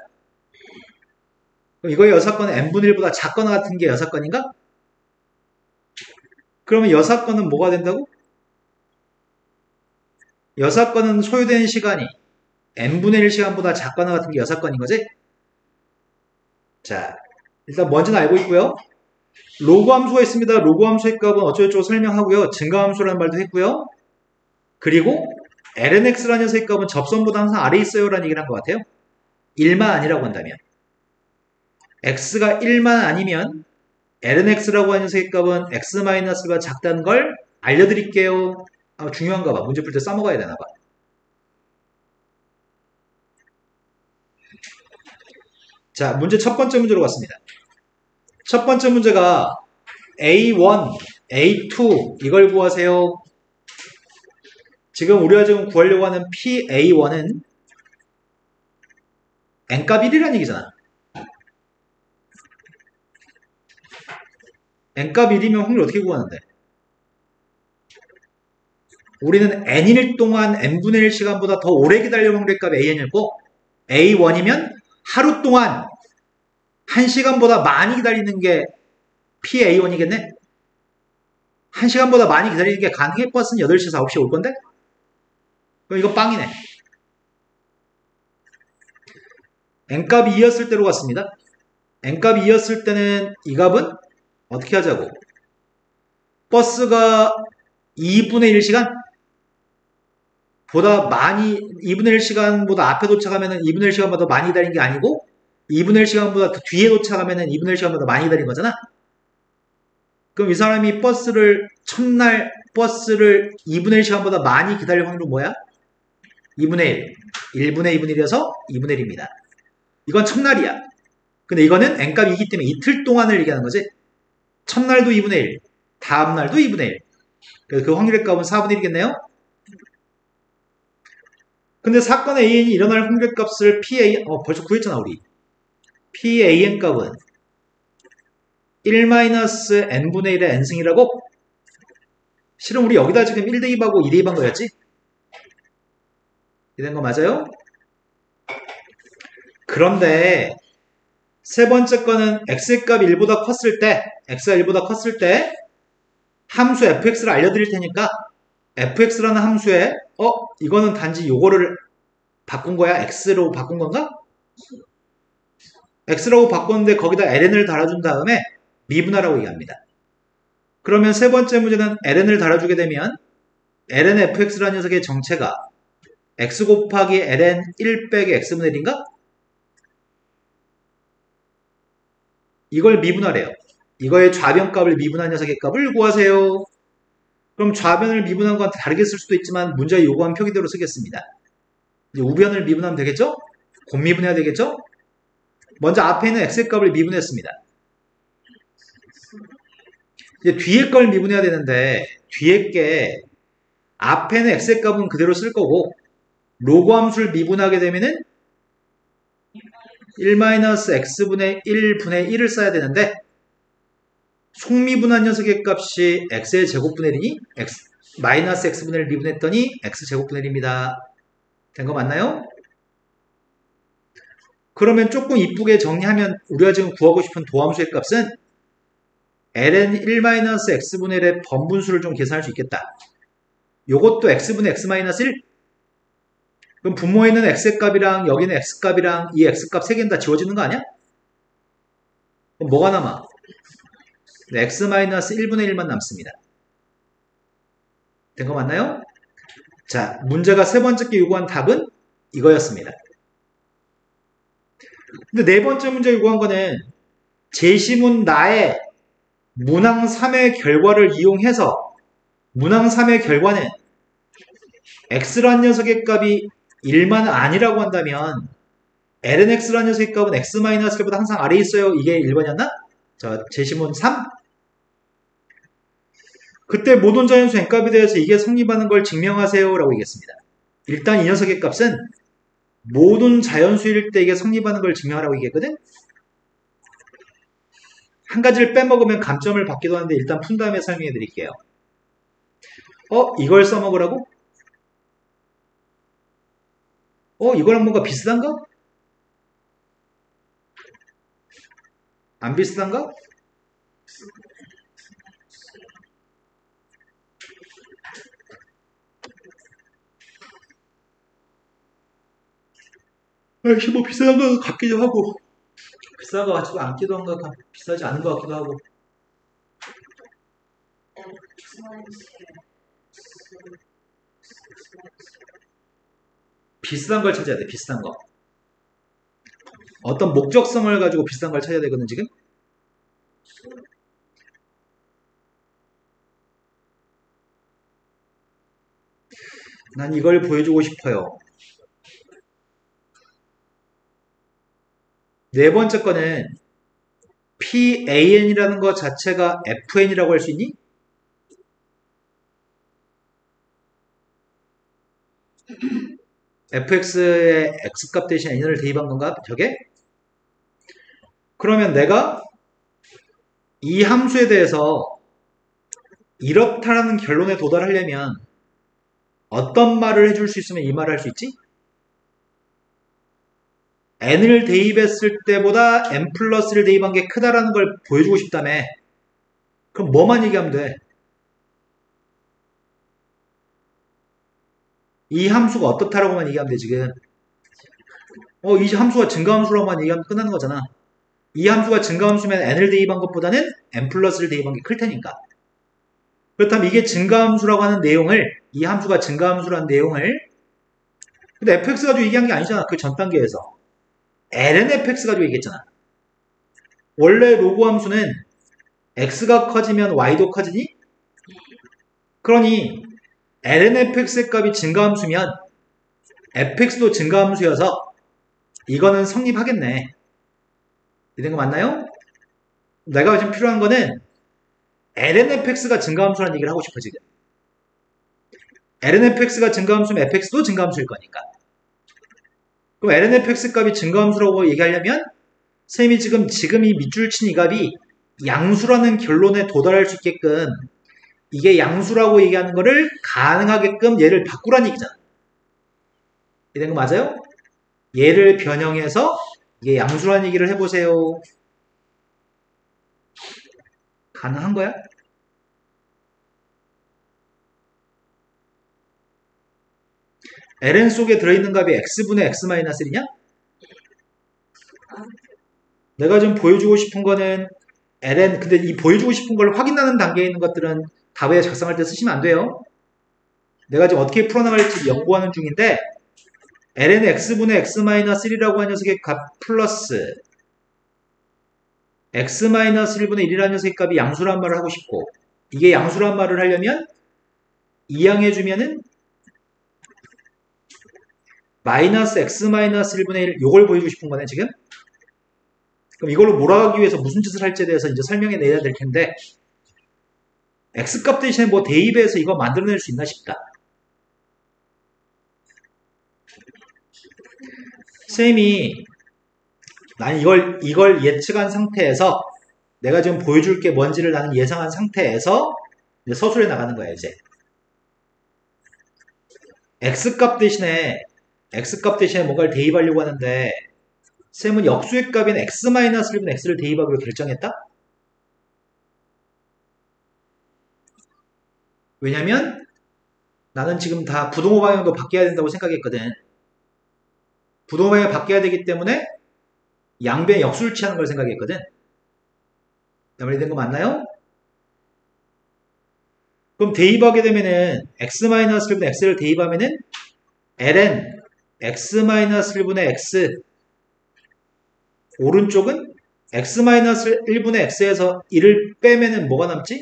그럼 이거의 여사건은 n분의 1보다 작거나 같은 게 여사건인가? 그러면 여사건은 뭐가 된다고? 여사건은 소요되는 시간이 n분의 1시간보다 작거나 같은 게 여사건인 거지? 자, 일단 뭔지는 알고 있고요. 로그 함수가 있습니다. 로그 함수의 값은 어쩌고저쩌고 설명하고요. 증가함수라는 말도 했고요. 그리고 lnx라는 녀석의 값은 접선보다 항상 아래에 있어요 라는 얘기를 한 것 같아요. 1만 아니라고 한다면 x가 1만 아니면 lnx라고 하는 녀석의 값은 x-보다 작다는 걸 알려드릴게요. 중요한가 봐. 문제 풀 때 써먹어야 되나 봐. 자, 문제 첫 번째 문제로 갔습니다. 첫 번째 문제가 A1, A2 이걸 구하세요. 지금 우리가 지금 구하려고 하는 PA1은 n값 1이라는 얘기잖아. n값 1이면 확률 어떻게 구하는데? 우리는 n일 동안 n분의 1시간보다 더 오래 기다려 확률의 값 an이고 A1이면 하루 동안 1시간보다 많이 기다리는 게 PA1이겠네? 1시간보다 많이 기다리는 게 가능해? 버스는 8시에서 9시에 올 건데? 그럼 이거 빵이네. n값이 2였을 때로 갔습니다. n값이 2였을 때는 이 값은 어떻게 하자고? 버스가 2분의 1시간? 보다 많이 2분의 1시간보다 앞에 도착하면 2분의 1시간보다 더 많이 기다린 게 아니고 2분의 1시간보다 더 뒤에 도착하면 2분의 1시간보다 많이 기다린 거잖아. 그럼 이 사람이 첫날 버스를 2분의 1시간보다 많이 기다릴 확률은 뭐야? 2분의 1. 1분의 2분의 1이어서 2분의 1입니다. 이건 첫날이야. 근데 이거는 n값이 2기 때문에 이틀 동안을 얘기하는 거지. 첫날도 2분의 1, 다음날도 2분의 1. 그래서 그 확률의 값은 4분의 1이겠네요. 근데 사건 AN이 일어날 확률의 값을 벌써 구했잖아 우리. PAN 값은 1-n분의 1의 n승이라고? 실은 우리 여기다 지금 1 대입하고 2 대입한 거였지? 이런 거 맞아요? 그런데 세 번째 거는 x의 값이 1보다 컸을 때 x가 1보다 컸을 때 함수 fx를 알려드릴 테니까 fx라는 함수에 이거는 단지 요거를 바꾼 거야? x로 바꾼 건가? x라고 바꿨는데 거기다 ln을 달아준 다음에 미분하라고 얘기합니다. 그러면 세 번째 문제는 ln을 달아주게 되면 ln fx라는 녀석의 정체가 x 곱하기 ln 1 빼기 x분의 1인가? 이걸 미분하래요. 이거의 좌변값을 미분한 녀석의 값을 구하세요. 그럼 좌변을 미분한 건 다르게 쓸 수도 있지만 문제에 요구한 표기대로 쓰겠습니다. 이제 우변을 미분하면 되겠죠? 곱미분해야 되겠죠? 먼저 앞에 있는 x의 값을 미분했습니다. 이제 뒤에 걸 미분해야 되는데 뒤에 게 앞에는 x의 값은 그대로 쓸 거고 로그 함수를 미분하게 되면은 1-x분의 1분의 1을 써야 되는데 속미분한 녀석의 값이 x의 제곱분의 1이니 마이너스 x분의 1 미분했더니 x제곱분의 1입니다. 된 거 맞나요? 그러면 조금 이쁘게 정리하면 우리가 지금 구하고 싶은 도함수의 값은 ln 1-x분의 1의 번분수를 좀 계산할 수 있겠다. 요것도 x분의 x-1? 그럼 분모에 있는 x의 값이랑 여기는 x값이랑 이 x값 3개는 다 지워지는 거 아니야? 그럼 뭐가 남아? x-1분의 1만 남습니다. 된 거 맞나요? 자, 문제가 세 번째 게 요구한 답은 이거였습니다. 근데 네 번째 문제 요구한 거는 제시문 나의 문항 3의 결과를 이용해서 문항 3의 결과는 x란 녀석의 값이 1만 아니라고 한다면 lnx란 녀석의 값은 x-1보다 항상 아래에 있어요. 이게 1번이었나? 자, 제시문 3. 그때 모든 자연수 n값에 대해서 이게 성립하는 걸 증명하세요 라고 얘기했습니다. 일단 이 녀석의 값은 모든 자연수일 때 이게 성립하는 걸 증명하라고 얘기했거든? 한 가지를 빼먹으면 감점을 받기도 하는데 일단 푼 다음에 설명해 드릴게요. 이걸 써먹으라고? 이거랑 뭔가 비슷한가? 안 비슷한가? 역시 뭐 비슷한 거 같기도 하고 비싼 거 같지도 않기도 한 거 비싸지 않은 거 같기도 하고 비슷한 걸 찾아야 돼. 비슷한 거. 어떤 목적성을 가지고 비슷한 걸 찾아야 되거든 지금. 난 이걸 보여주고 싶어요. 네 번째 거는 PAN이라는 것 자체가 FN이라고 할 수 있니? fx의 x값 대신 n을 대입한 건가? 저게? 그러면 내가 이 함수에 대해서 이렇다라는 결론에 도달하려면 어떤 말을 해줄 수 있으면 이 말을 할 수 있지? n을 대입했을 때보다 n 플러스를 대입한 게 크다라는 걸 보여주고 싶다며. 그럼 뭐만 얘기하면 돼? 이 함수가 어떻다라고만 얘기하면 돼 지금. 이 함수가 증가함수라고만 얘기하면 끝나는 거잖아. 이 함수가 증가함수면 n을 대입한 것보다는 n 플러스를 대입한 게 클 테니까. 그렇다면 이게 증가함수라고 하는 내용을, 이 함수가 증가함수라는 내용을, 근데 fx 가지고 얘기한 게 아니잖아. 그 전 단계에서 ln fx 가지고 얘기했잖아. 원래 로그 함수는 x가 커지면 y도 커지니? 그러니 ln fx의 값이 증가함수면 fx도 증가함수여서 이거는 성립하겠네. 이런 거 맞나요? 내가 지금 필요한 거는 ln fx가 증가함수라는 얘기를 하고 싶어 지금. ln fx가 증가함수면 fx도 증가함수일 거니까. 그럼 ln fx 값이 증가함수라고 얘기하려면 쌤이 지금 이 밑줄 친 이 값이 양수라는 결론에 도달할 수 있게끔 이게 양수라고 얘기하는 거를 가능하게끔 얘를 바꾸라는 얘기잖아. 이런 거 맞아요? 얘를 변형해서 이게 양수라는 얘기를 해보세요. 가능한 거야? ln 속에 들어있는 값이 x분의 x-1이냐? 내가 지금 보여주고 싶은 거는 ln, 근데 이 보여주고 싶은 걸 확인하는 단계에 있는 것들은 답에 작성할 때 쓰시면 안 돼요. 내가 지금 어떻게 풀어나갈지 연구하는 중인데 ln x분의 x-1이라고 하는 녀석의 값 플러스 x-1분의 1이라는 녀석의 값이 양수란 말을 하고 싶고 이게 양수란 말을 하려면 이항해주면은 마이너스 x-1분의 1 요걸 보여주고 싶은 거네 지금. 그럼 이걸로 몰아가기 위해서 무슨 짓을 할지에 대해서 이제 설명해 내야 될 텐데 x값 대신에 뭐 대입해서 이거 만들어낼 수 있나 싶다. 쌤이 난 이걸 예측한 상태에서 내가 지금 보여줄 게 뭔지를 나는 예상한 상태에서 이제 서술해 나가는 거야 이제. x값 대신에 뭔가를 대입하려고 하는데 쌤은 역수의 값인 x-1분 x를 대입하기로 결정했다? 왜냐면 나는 지금 다 부동호 방향도 바뀌어야 된다고 생각했거든. 부동호 방향이 바뀌어야 되기 때문에 양변 역수를 취하는 걸 생각했거든. 말이 된 거 맞나요? 그럼 대입하게 되면은 x-1분의 x를 대입하면은 ln x-1분의 x, 오른쪽은 x-1분의 x에서 1을 빼면은 뭐가 남지?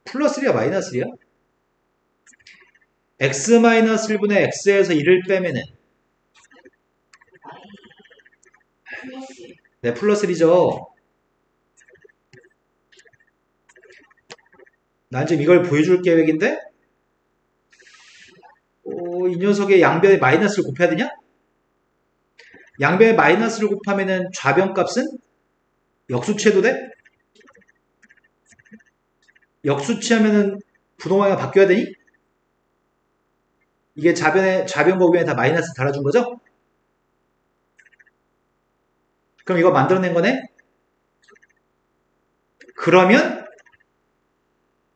플러스 1이야 마이너스 1이야? x-1분의 x에서 1을 빼면은 네, 플러스 1이죠. 난 지금 이걸 보여줄 계획인데 이 녀석의 양변에 마이너스를 곱해야 되냐? 양변에 마이너스를 곱하면은 좌변값은 역수치해도 돼? 역수치하면은 부동항이 바뀌어야 되니? 이게 좌변 거변에 다 마이너스 달아준 거죠? 그럼 이거 만들어낸 거네? 그러면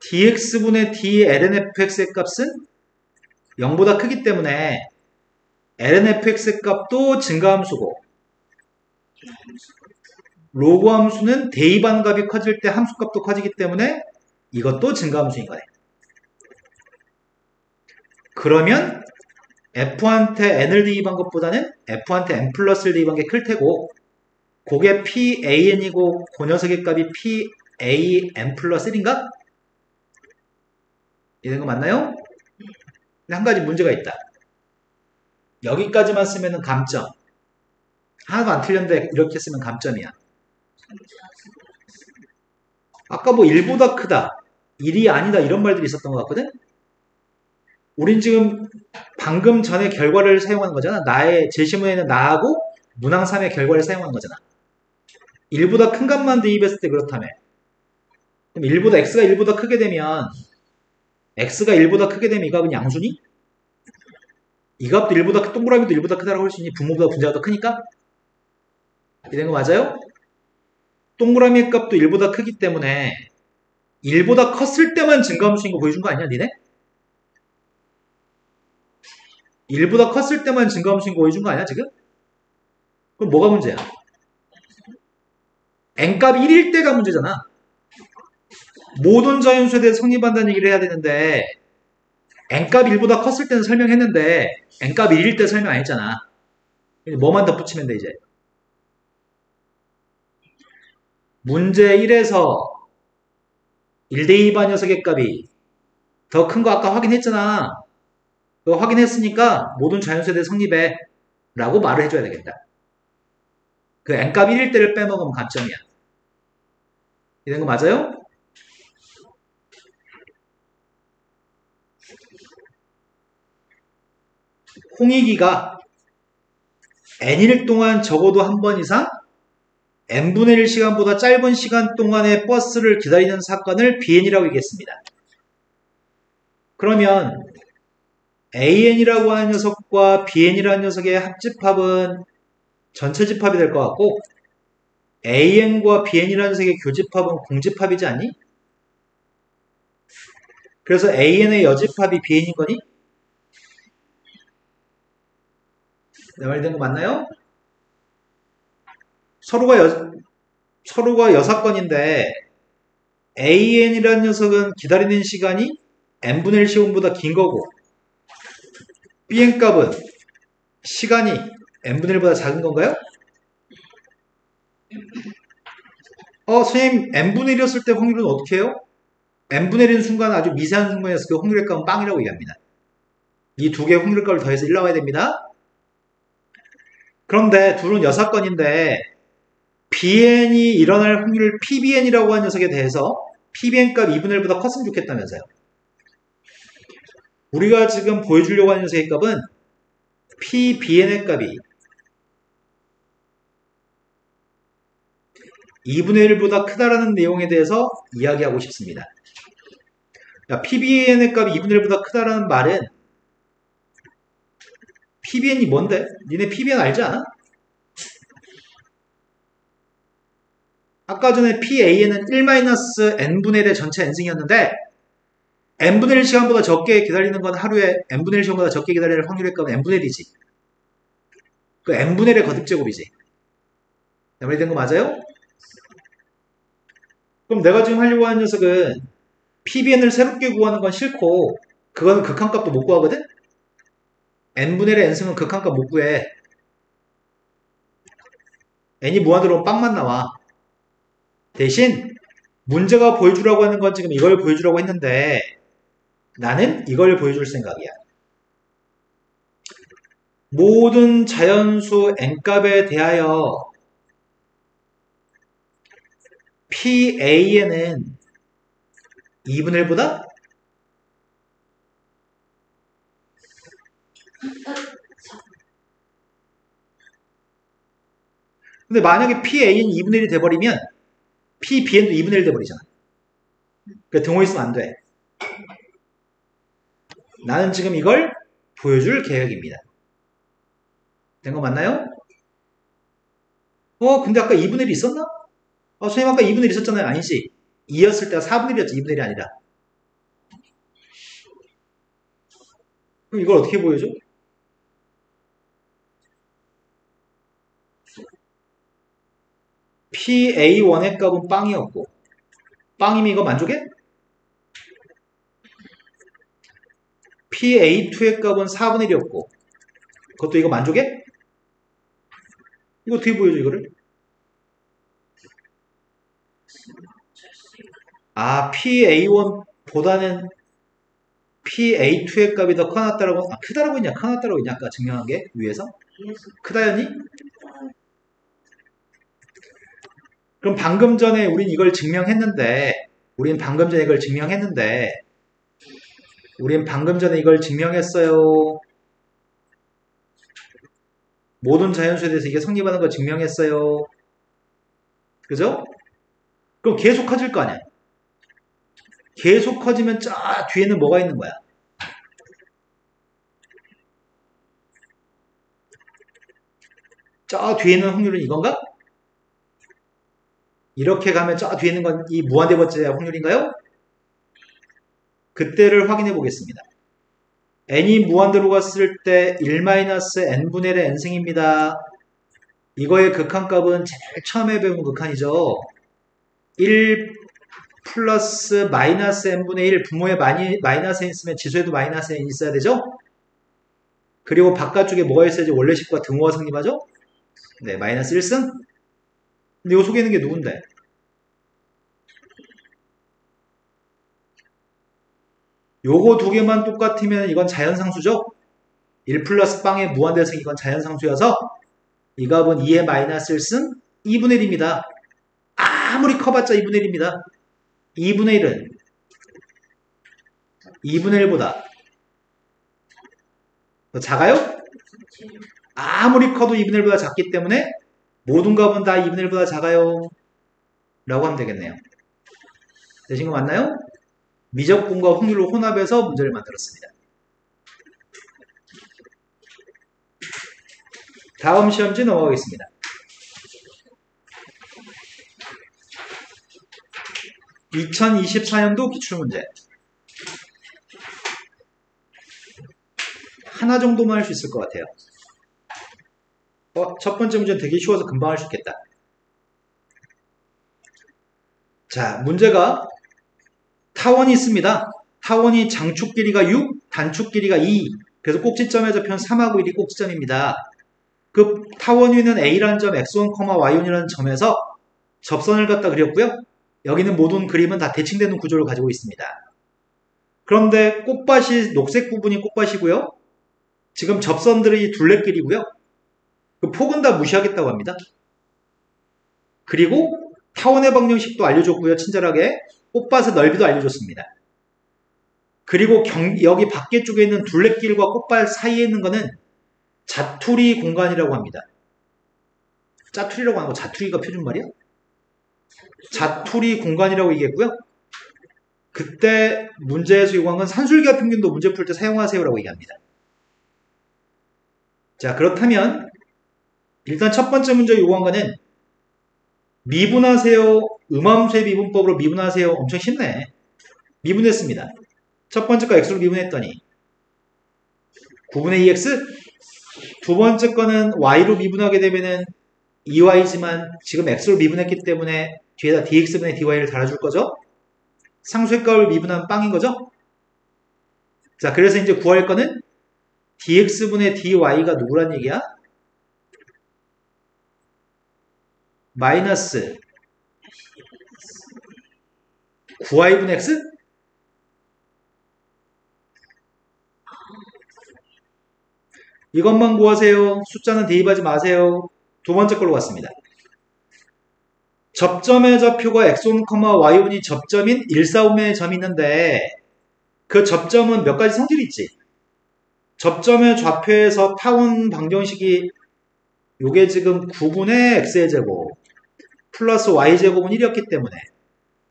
dx분의 dlnfx의 값은 0보다 크기 때문에 lnfx의 값도 증가함수고 로그 함수는 대입한 값이 커질 때 함수 값도 커지기 때문에 이것도 증가함수인 거네. 그러면 f한테 n을 대입한 것보다는 f한테 n 플러스를 대입한 게 클 테고 그게 pan이고 그 녀석의 값이 pan 플러스 1인가? 이런 거 맞나요? 한 가지 문제가 있다. 여기까지만 쓰면 감점. 하나도 안 틀렸는데 이렇게 쓰면 감점이야. 아까 뭐 1보다 크다, 1이 아니다 이런 말들이 있었던 것 같거든? 우린 지금 방금 전에 결과를 사용하는 거잖아. 나의 제시문에는 나하고 문항 3의 결과를 사용하는 거잖아. 1보다 큰 값만 대입했을 때 그렇다며. 그럼 x가 1보다 크게 되면 x가 1보다 크게 되면 이 값은 양수니? 이 값도 1보다 동그라미도 1보다 크다라고 할 수 있니? 분모보다 분자가 더 크니까? 이런 거 맞아요? 동그라미의 값도 1보다 크기 때문에 1보다 컸을 때만 증가함수인 거 보여준 거 아니야 니네? 1보다 컸을 때만 증가함수인 거 보여준 거 아니야 지금? 그럼 뭐가 문제야? n값이 1일 때가 문제잖아. 모든 자연수에 대해 성립한다는 얘기를 해야 되는데 n값이 1보다 컸을 때는 설명했는데 n값이 1일 때 설명 안 했잖아. 뭐만 덧붙이면 돼 이제. 문제 1에서 1대2반 녀석의 값이 더 큰 거 아까 확인했잖아. 그거 확인했으니까 모든 자연수에 대해 성립해 라고 말을 해줘야 되겠다. 그 n값 1일 때를 빼먹으면 감점이야. 이런 거 맞아요? 홍익이가 n일 동안 적어도 한 번 이상 n분의 1 시간보다 짧은 시간 동안의 버스를 기다리는 사건을 bn이라고 얘기했습니다. 그러면 an이라고 하는 녀석과 bn이라는 녀석의 합집합은 전체 집합이 될 것 같고 an과 bn이라는 녀석의 교집합은 공집합이지 않니? 그래서 an의 여집합이 bn인 거니? 내 말이 된 거 맞나요? 서로가 여사건인데 an이라는 녀석은 기다리는 시간이 n분의 1 시간보다 긴 거고 bn값은 시간이 n분의 1보다 작은 건가요? 선생님 n분의 1이었을 때 확률은 어떻게 해요? n분의 1인 순간 아주 미세한 순간이었을 때 확률의 값은 빵이라고 얘기합니다. 이 두 개의 확률 값을 더해서 1 나와야 됩니다. 그런데 둘은 여사건인데 bn이 일어날 확률을 pbn이라고 하는 녀석에 대해서 pbn값 2분의 1보다 컸으면 좋겠다면서요. 우리가 지금 보여주려고 하는 녀석의 값은 pbn의 값이 2분의 1보다 크다라는 내용에 대해서 이야기하고 싶습니다. pbn의 값이 2분의 1보다 크다라는 말은 pbn이 뭔데? 니네 pbn 알지 않아? 아까 전에 pan은 1-n분의 1의 전체 n승이었는데 n분의 1 시간보다 적게 기다리는 건 하루에 n분의 1 시간보다 적게 기다리는 확률의 값은 n분의 1이지. 그 n분의 1의 거듭제곱이지. 내 말이 된 거 맞아요? 그럼 내가 지금 하려고 하는 녀석은 PBN을 새롭게 구하는 건 싫고 그거는 극한값도 못 구하거든? n분의 1의 n승은 극한값 못 구해. n이 무한대로 빵만 나와. 대신 문제가 보여주라고 하는 건 지금 이걸 보여주라고 했는데 나는 이걸 보여줄 생각이야. 모든 자연수 n값에 대하여 PAN은 2분의 1보다 근데 만약에 PA는 2분의 1이 돼버리면 PBN도 2분의 1 돼버리잖아. 그러니까 등호 있으면 안 돼. 나는 지금 이걸 보여줄 계획입니다. 된 거 맞나요? 근데 아까 2분의 1이 있었나? 선생님 아까 2분의 1 있었잖아요. 아니지. 2였을 때가 4분의 1이었지. 2분의 1이 아니라. 그럼 이걸 어떻게 보여줘? PA1의 값은 빵이었고 빵이면 이거 만족해? PA2의 값은 4분의 1이었고 그것도 이거 만족해? 이거 어떻게 보여줘 이거를? PA1보다는 PA2의 값이 더 커놨다라고 크다라고 했냐 커놨다라고 했냐 아까 증명한 게 위에서? 크다였니? 그럼 방금 전에 우린 이걸 증명했는데 우린 방금 전에 이걸 증명했어요. 모든 자연수에 대해서 이게 성립하는 걸 증명했어요. 그죠? 그럼 계속 커질 거 아니야. 계속 커지면 쫙 뒤에는 뭐가 있는 거야? 저 뒤에는 확률은 이건가? 이렇게 가면 저 뒤에 있는 건 이 무한대번째 확률인가요? 그때를 확인해 보겠습니다. n이 무한대로 갔을 때 1-n분의 1의 n승입니다. 이거의 극한값은 제일 처음에 배운 극한이죠. 1 플러스 마이너스 n분의 1 분모에 마이너스 n 있으면 지수에도 마이너스 n 있어야 되죠? 그리고 바깥쪽에 뭐가 있어야지 원래식과 등호가 성립하죠? 네, 마이너스 1승? 근데 이거 속에 있는 게 누군데? 요거 두 개만 똑같으면 이건 자연상수죠? 1 플러스 빵의 무한대승 이건 자연상수여서 이 값은 2의 마이너스 1승 2분의 1입니다. 아무리 커봤자 2분의 1입니다. 2분의 1은 2분의 1보다 더 작아요? 아무리 커도 2분의 1보다 작기 때문에 모든 값은 다 2분의 1보다 작아요. 라고 하면 되겠네요. 되신 거 맞나요? 미적분과 확률을 혼합해서 문제를 만들었습니다. 다음 시험지 넘어가겠습니다. 2024년도 기출문제 하나 정도만 할 수 있을 것 같아요. 첫 번째 문제는 되게 쉬워서 금방 할 수 있겠다. 자, 문제가 타원이 있습니다. 타원이 장축 길이가 6, 단축 길이가 2. 그래서 꼭지점의 좌표는 3하고 1이 꼭지점입니다. 그 타원 위는 A라는 점, X1, Y1이라는 점에서 접선을 갖다 그렸고요. 여기는 모든 그림은 다 대칭되는 구조를 가지고 있습니다. 그런데 꽃밭이 녹색 부분이 꽃밭이고요. 지금 접선들이 둘레길이고요. 그 폭은 다 무시하겠다고 합니다. 그리고 타원의 방정식도 알려줬고요. 친절하게 꽃밭의 넓이도 알려줬습니다. 그리고 여기 밖에 쪽에 있는 둘레길과 꽃밭 사이에 있는 거는 자투리 공간이라고 합니다. 짜투리라고 하는 거 자투리가 표준말이야? 자투리 공간이라고 얘기했고요. 그때 문제에서 요구한 건 산술기하 평균도 문제 풀 때 사용하세요라고 얘기합니다. 자, 그렇다면 일단 첫 번째 문제 요구한 거는 미분하세요. 음함수의 미분법으로 미분하세요. 엄청 쉽네. 미분했습니다. 첫 번째 거 x로 미분했더니 9분의 2x 두 번째 거는 y로 미분하게 되면은 2y지만 지금 x로 미분했기 때문에 뒤에다 dx분의 dy를 달아줄 거죠? 상수의 값을 미분하면 빵인 거죠? 자, 그래서 이제 구할 거는 dx분의 dy가 누구란 얘기야? 마이너스 9y분의 x? 이것만 구하세요. 숫자는 대입하지 마세요. 두 번째 걸로 갔습니다. 접점의 좌표가 x1, y1이 접점인 1,4,5의 점이 있는데 그 접점은 몇 가지 성질이 있지? 접점의 좌표에서 타원 방정식이 요게 지금 9분의 x의 제곱 플러스 y제곱은 1이었기 때문에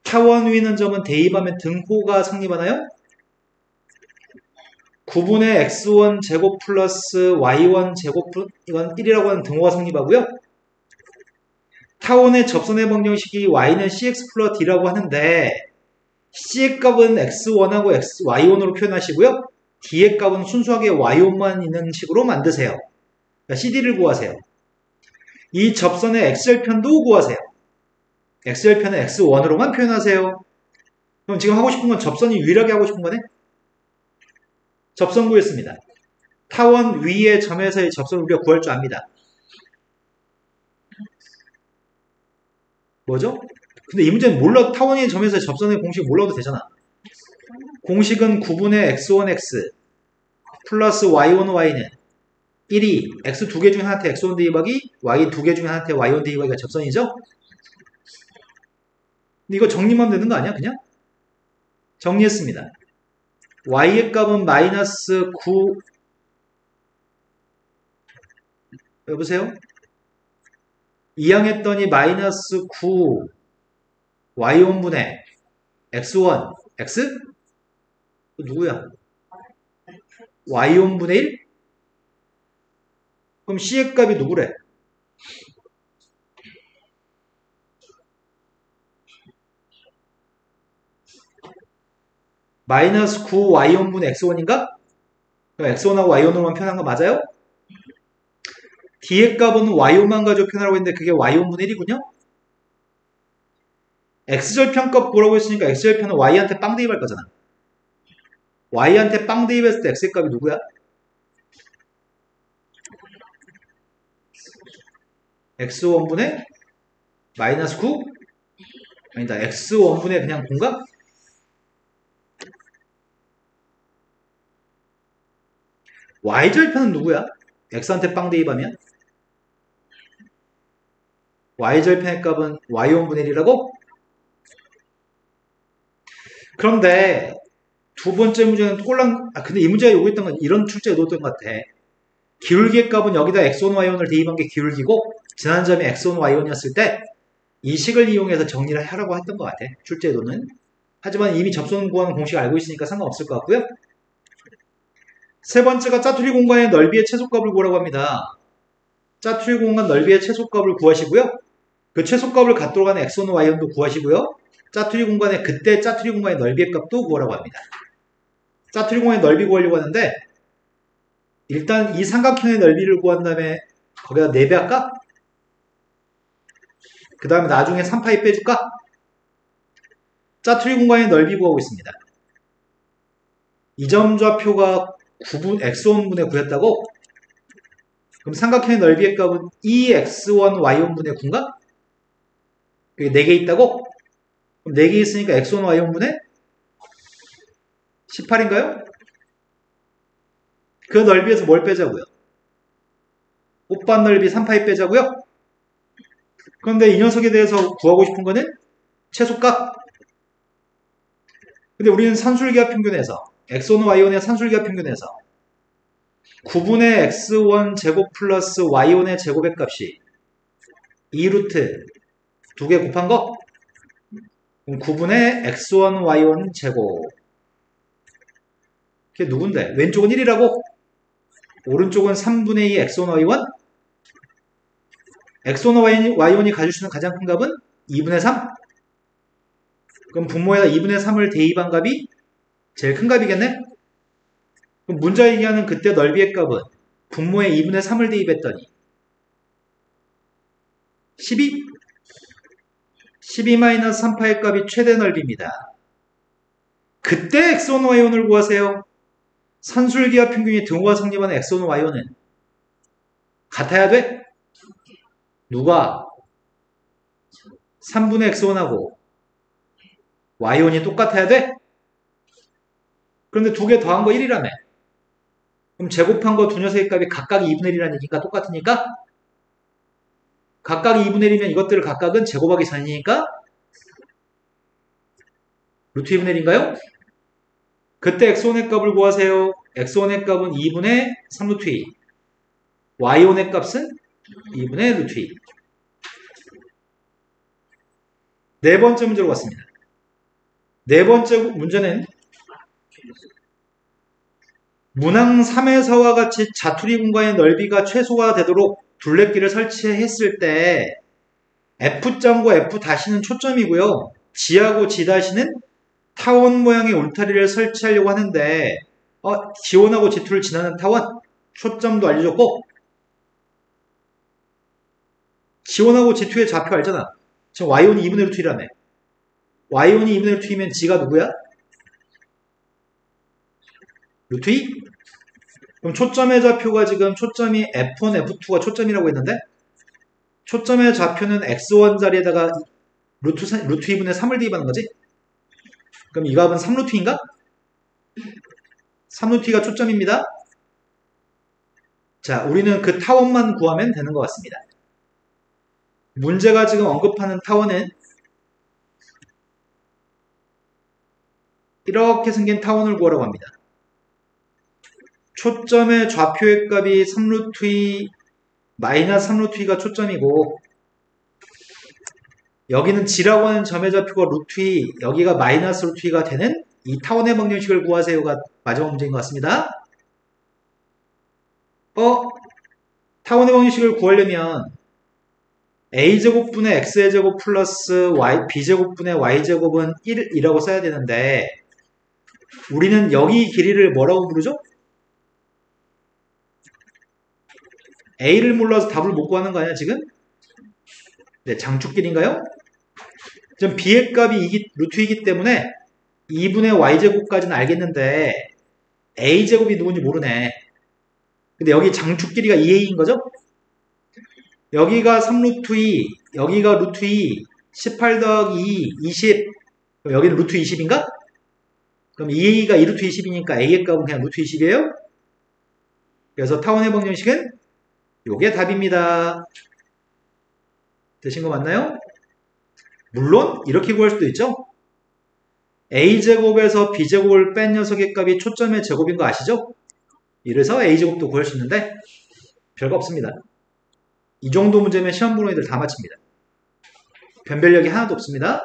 타원 위 있는 점은 대입하면 등호가 성립하나요? 9분의 x1 제곱 플러스 y1 제곱 이건 1이라고 하는 등호가 성립하고요. 타원의 접선의 방정식이 y는 cx 플러스 d라고 하는데 c의 값은 x1하고 y1으로 표현하시고요. d의 값은 순수하게 y1만 있는 식으로 만드세요. 그러니까 cd를 구하세요. 이 접선의 x절편도 구하세요. x절편은 x1으로만 표현하세요. 그럼 지금 하고 싶은 건 접선이 유일하게 하고 싶은 거네? 접선 구했습니다. 타원 위의 점에서의 접선을 우리가 구할 줄 압니다. 뭐죠? 근데 이 문제는 몰라, 타원 위의 점에서의 접선의 공식 몰라도 되잖아. 공식은 9분의 x1x 플러스 y1y는 1이 x 두 개 중에 하나한테 x1 대입하기 y 두 개 중에 하나한테 y1 대입하기가 접선이죠? 근데 이거 정리만 되는 거 아니야 그냥? 정리했습니다. y의 값은 마이너스 9 여보세요? 이항했더니 마이너스 9 y1분의 x1 x? 누구야? y1분의 1? 그럼 c의 값이 누구래? 마이너스 9y1분의 x1인가? x1하고 y1으로만 표현한 거 맞아요? d의 값은 y1만 가지고 표현하라고 했는데 그게 y1분의 1이군요? x절편값 보라고 했으니까 x절편은 y한테 빵 대입할 거잖아. y한테 빵 대입했을 때 x의 값이 누구야? x1분의 마이너스 9? 아니다. x1분의 그냥 공각? y절편은 누구야? x한테 빵 대입하면? y절편의 값은 y1분의 1이라고? 그런데 두 번째 문제는 근데 이 문제가 요구했던 건 이런 출제가 놓였던 것 같아. 기울기의 값은 여기다 x1, y1을 대입한 게 기울기고 지난 점이 x1, y1이었을 때 이 식을 이용해서 정리를 하라고 했던 것 같아. 출제도는. 하지만 이미 접선 구하는 공식을 알고 있으니까 상관없을 것 같고요. 세 번째가 짜투리 공간의 넓이의 최소값을 구하라고 합니다. 짜투리 공간 넓이의 최소값을 구하시고요. 그 최소값을 갖도록 하는 x1, y1도 구하시고요. 짜투리 공간의 그때 짜투리 공간의 넓이의 값도 구하라고 합니다. 짜투리 공간의 넓이 구하려고 하는데 일단 이 삼각형의 넓이를 구한 다음에 거기다 4배 할까? 그 다음에 나중에 3파이 빼줄까? 짜투리 공간의 넓이 구하고 있습니다. 이 점 좌표가 9분, x1분의 9였다고? 그럼 삼각형의 넓이의 값은 2x1, y1분의 9인가? 그게 4개 있다고? 그럼 4개 있으니까 x1, y1분의 18인가요? 그 넓이에서 뭘 빼자고요? 꽃반 넓이 3파이 빼자고요? 그런데 이 녀석에 대해서 구하고 싶은 거는 최소값. 근데 우리는 산술기하 평균에서 x1, y1의 산술기하 평균에서 9분의 x1 제곱 플러스 y1의 제곱의 값이 2루트 2개 곱한 거? 그럼 9분의 x1, y1 제곱. 그게 누군데? 왼쪽은 1이라고? 오른쪽은 3분의 2 x1, y1? x1, y1이 가질 수 있는 가장 큰 값은 2분의 3? 그럼 분모에다 2분의 3을 대입한 값이 제일 큰 값이겠네? 그럼 문자 얘기하는 그때 넓이의 값은 분모에 2분의 3을 대입했더니 12? 12-3파의 값이 최대 넓이입니다. 그때 x1, y1을 구하세요. 산술기하 평균이 등호가 성립하는 x1, y1은 같아야 돼? 누가? 3분의 x1하고 y1이 똑같아야 돼? 그런데 두 개 더한 거 1이라며. 그럼 제곱한 거 두 녀석의 값이 각각 2분의 1이라는 얘기가 똑같으니까 각각 2분의 1이면 이것들 각각은 제곱하기 4이니까 루트 2분의 1인가요? 그때 x1의 값을 구하세요. x1의 값은 2분의 3루트 2. y1의 값은 2분의 루트 2. 네 번째 문제로 갔습니다. 네 번째 문제는 문항 3에서와 같이 자투리 공간의 넓이가 최소화 되도록 둘레길을 설치했을 때 F점과 F-는 초점이고요. G하고 G-는 타원 모양의 울타리를 설치하려고 하는데 G1하고 G2를 지나는 타원 초점도 알려줬고 G1하고 G2의 좌표 알잖아. 지금 Y1이 2분의 루트 1이라며. Y1이 2분의 루트 2면 G가 누구야? 루트 2? 그럼 초점의 좌표가 지금 초점이 F1, F2가 초점이라고 했는데 초점의 좌표는 X1 자리에다가 루트 2분의 3을 대입하는 거지? 그럼 이 값은 3루트인가? 3루트가 초점입니다. 자, 우리는 그 타원만 구하면 되는 것 같습니다. 문제가 지금 언급하는 타원은 이렇게 생긴 타원을 구하라고 합니다. 초점의 좌표의 값이 3루트 2, 마이너스 3루트 2가 초점이고 여기는 G라고 하는 점의 좌표가 루트 2, 여기가 마이너스 루트 2가 되는 이 타원의 방정식을 구하세요가 마지막 문제인 것 같습니다. 타원의 방정식을 구하려면 a제곱분의 x제곱 플러스 b제곱분의 y제곱은 1이라고 써야 되는데 우리는 여기 길이를 뭐라고 부르죠? a를 몰라서 답을 못 구하는 거 아니야 지금? 네, 장축길인가요? 지금 b의 값이 루트이기 때문에 2분의 y제곱까지는 알겠는데 a제곱이 누군지 모르네. 근데 여기 장축길이가 2a인 거죠? 여기가 3루트 2, 여기가 루트 2, 18 더하기 2, 20. 그럼 여기는 루트 20인가? 그럼 2a가 2루트 20이니까 a의 값은 그냥 루트 20이에요? 그래서 타원의 방정식은 요게 답입니다. 되신 거 맞나요? 물론 이렇게 구할 수도 있죠? a제곱에서 b제곱을 뺀 녀석의 값이 초점의 제곱인 거 아시죠? 이래서 a제곱도 구할 수 있는데 별거 없습니다. 이 정도 문제면 시험 보는 애들 다 맞춥니다. 변별력이 하나도 없습니다.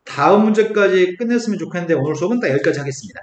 다음 문제까지 끝냈으면 좋겠는데 오늘 수업은 딱 여기까지 하겠습니다.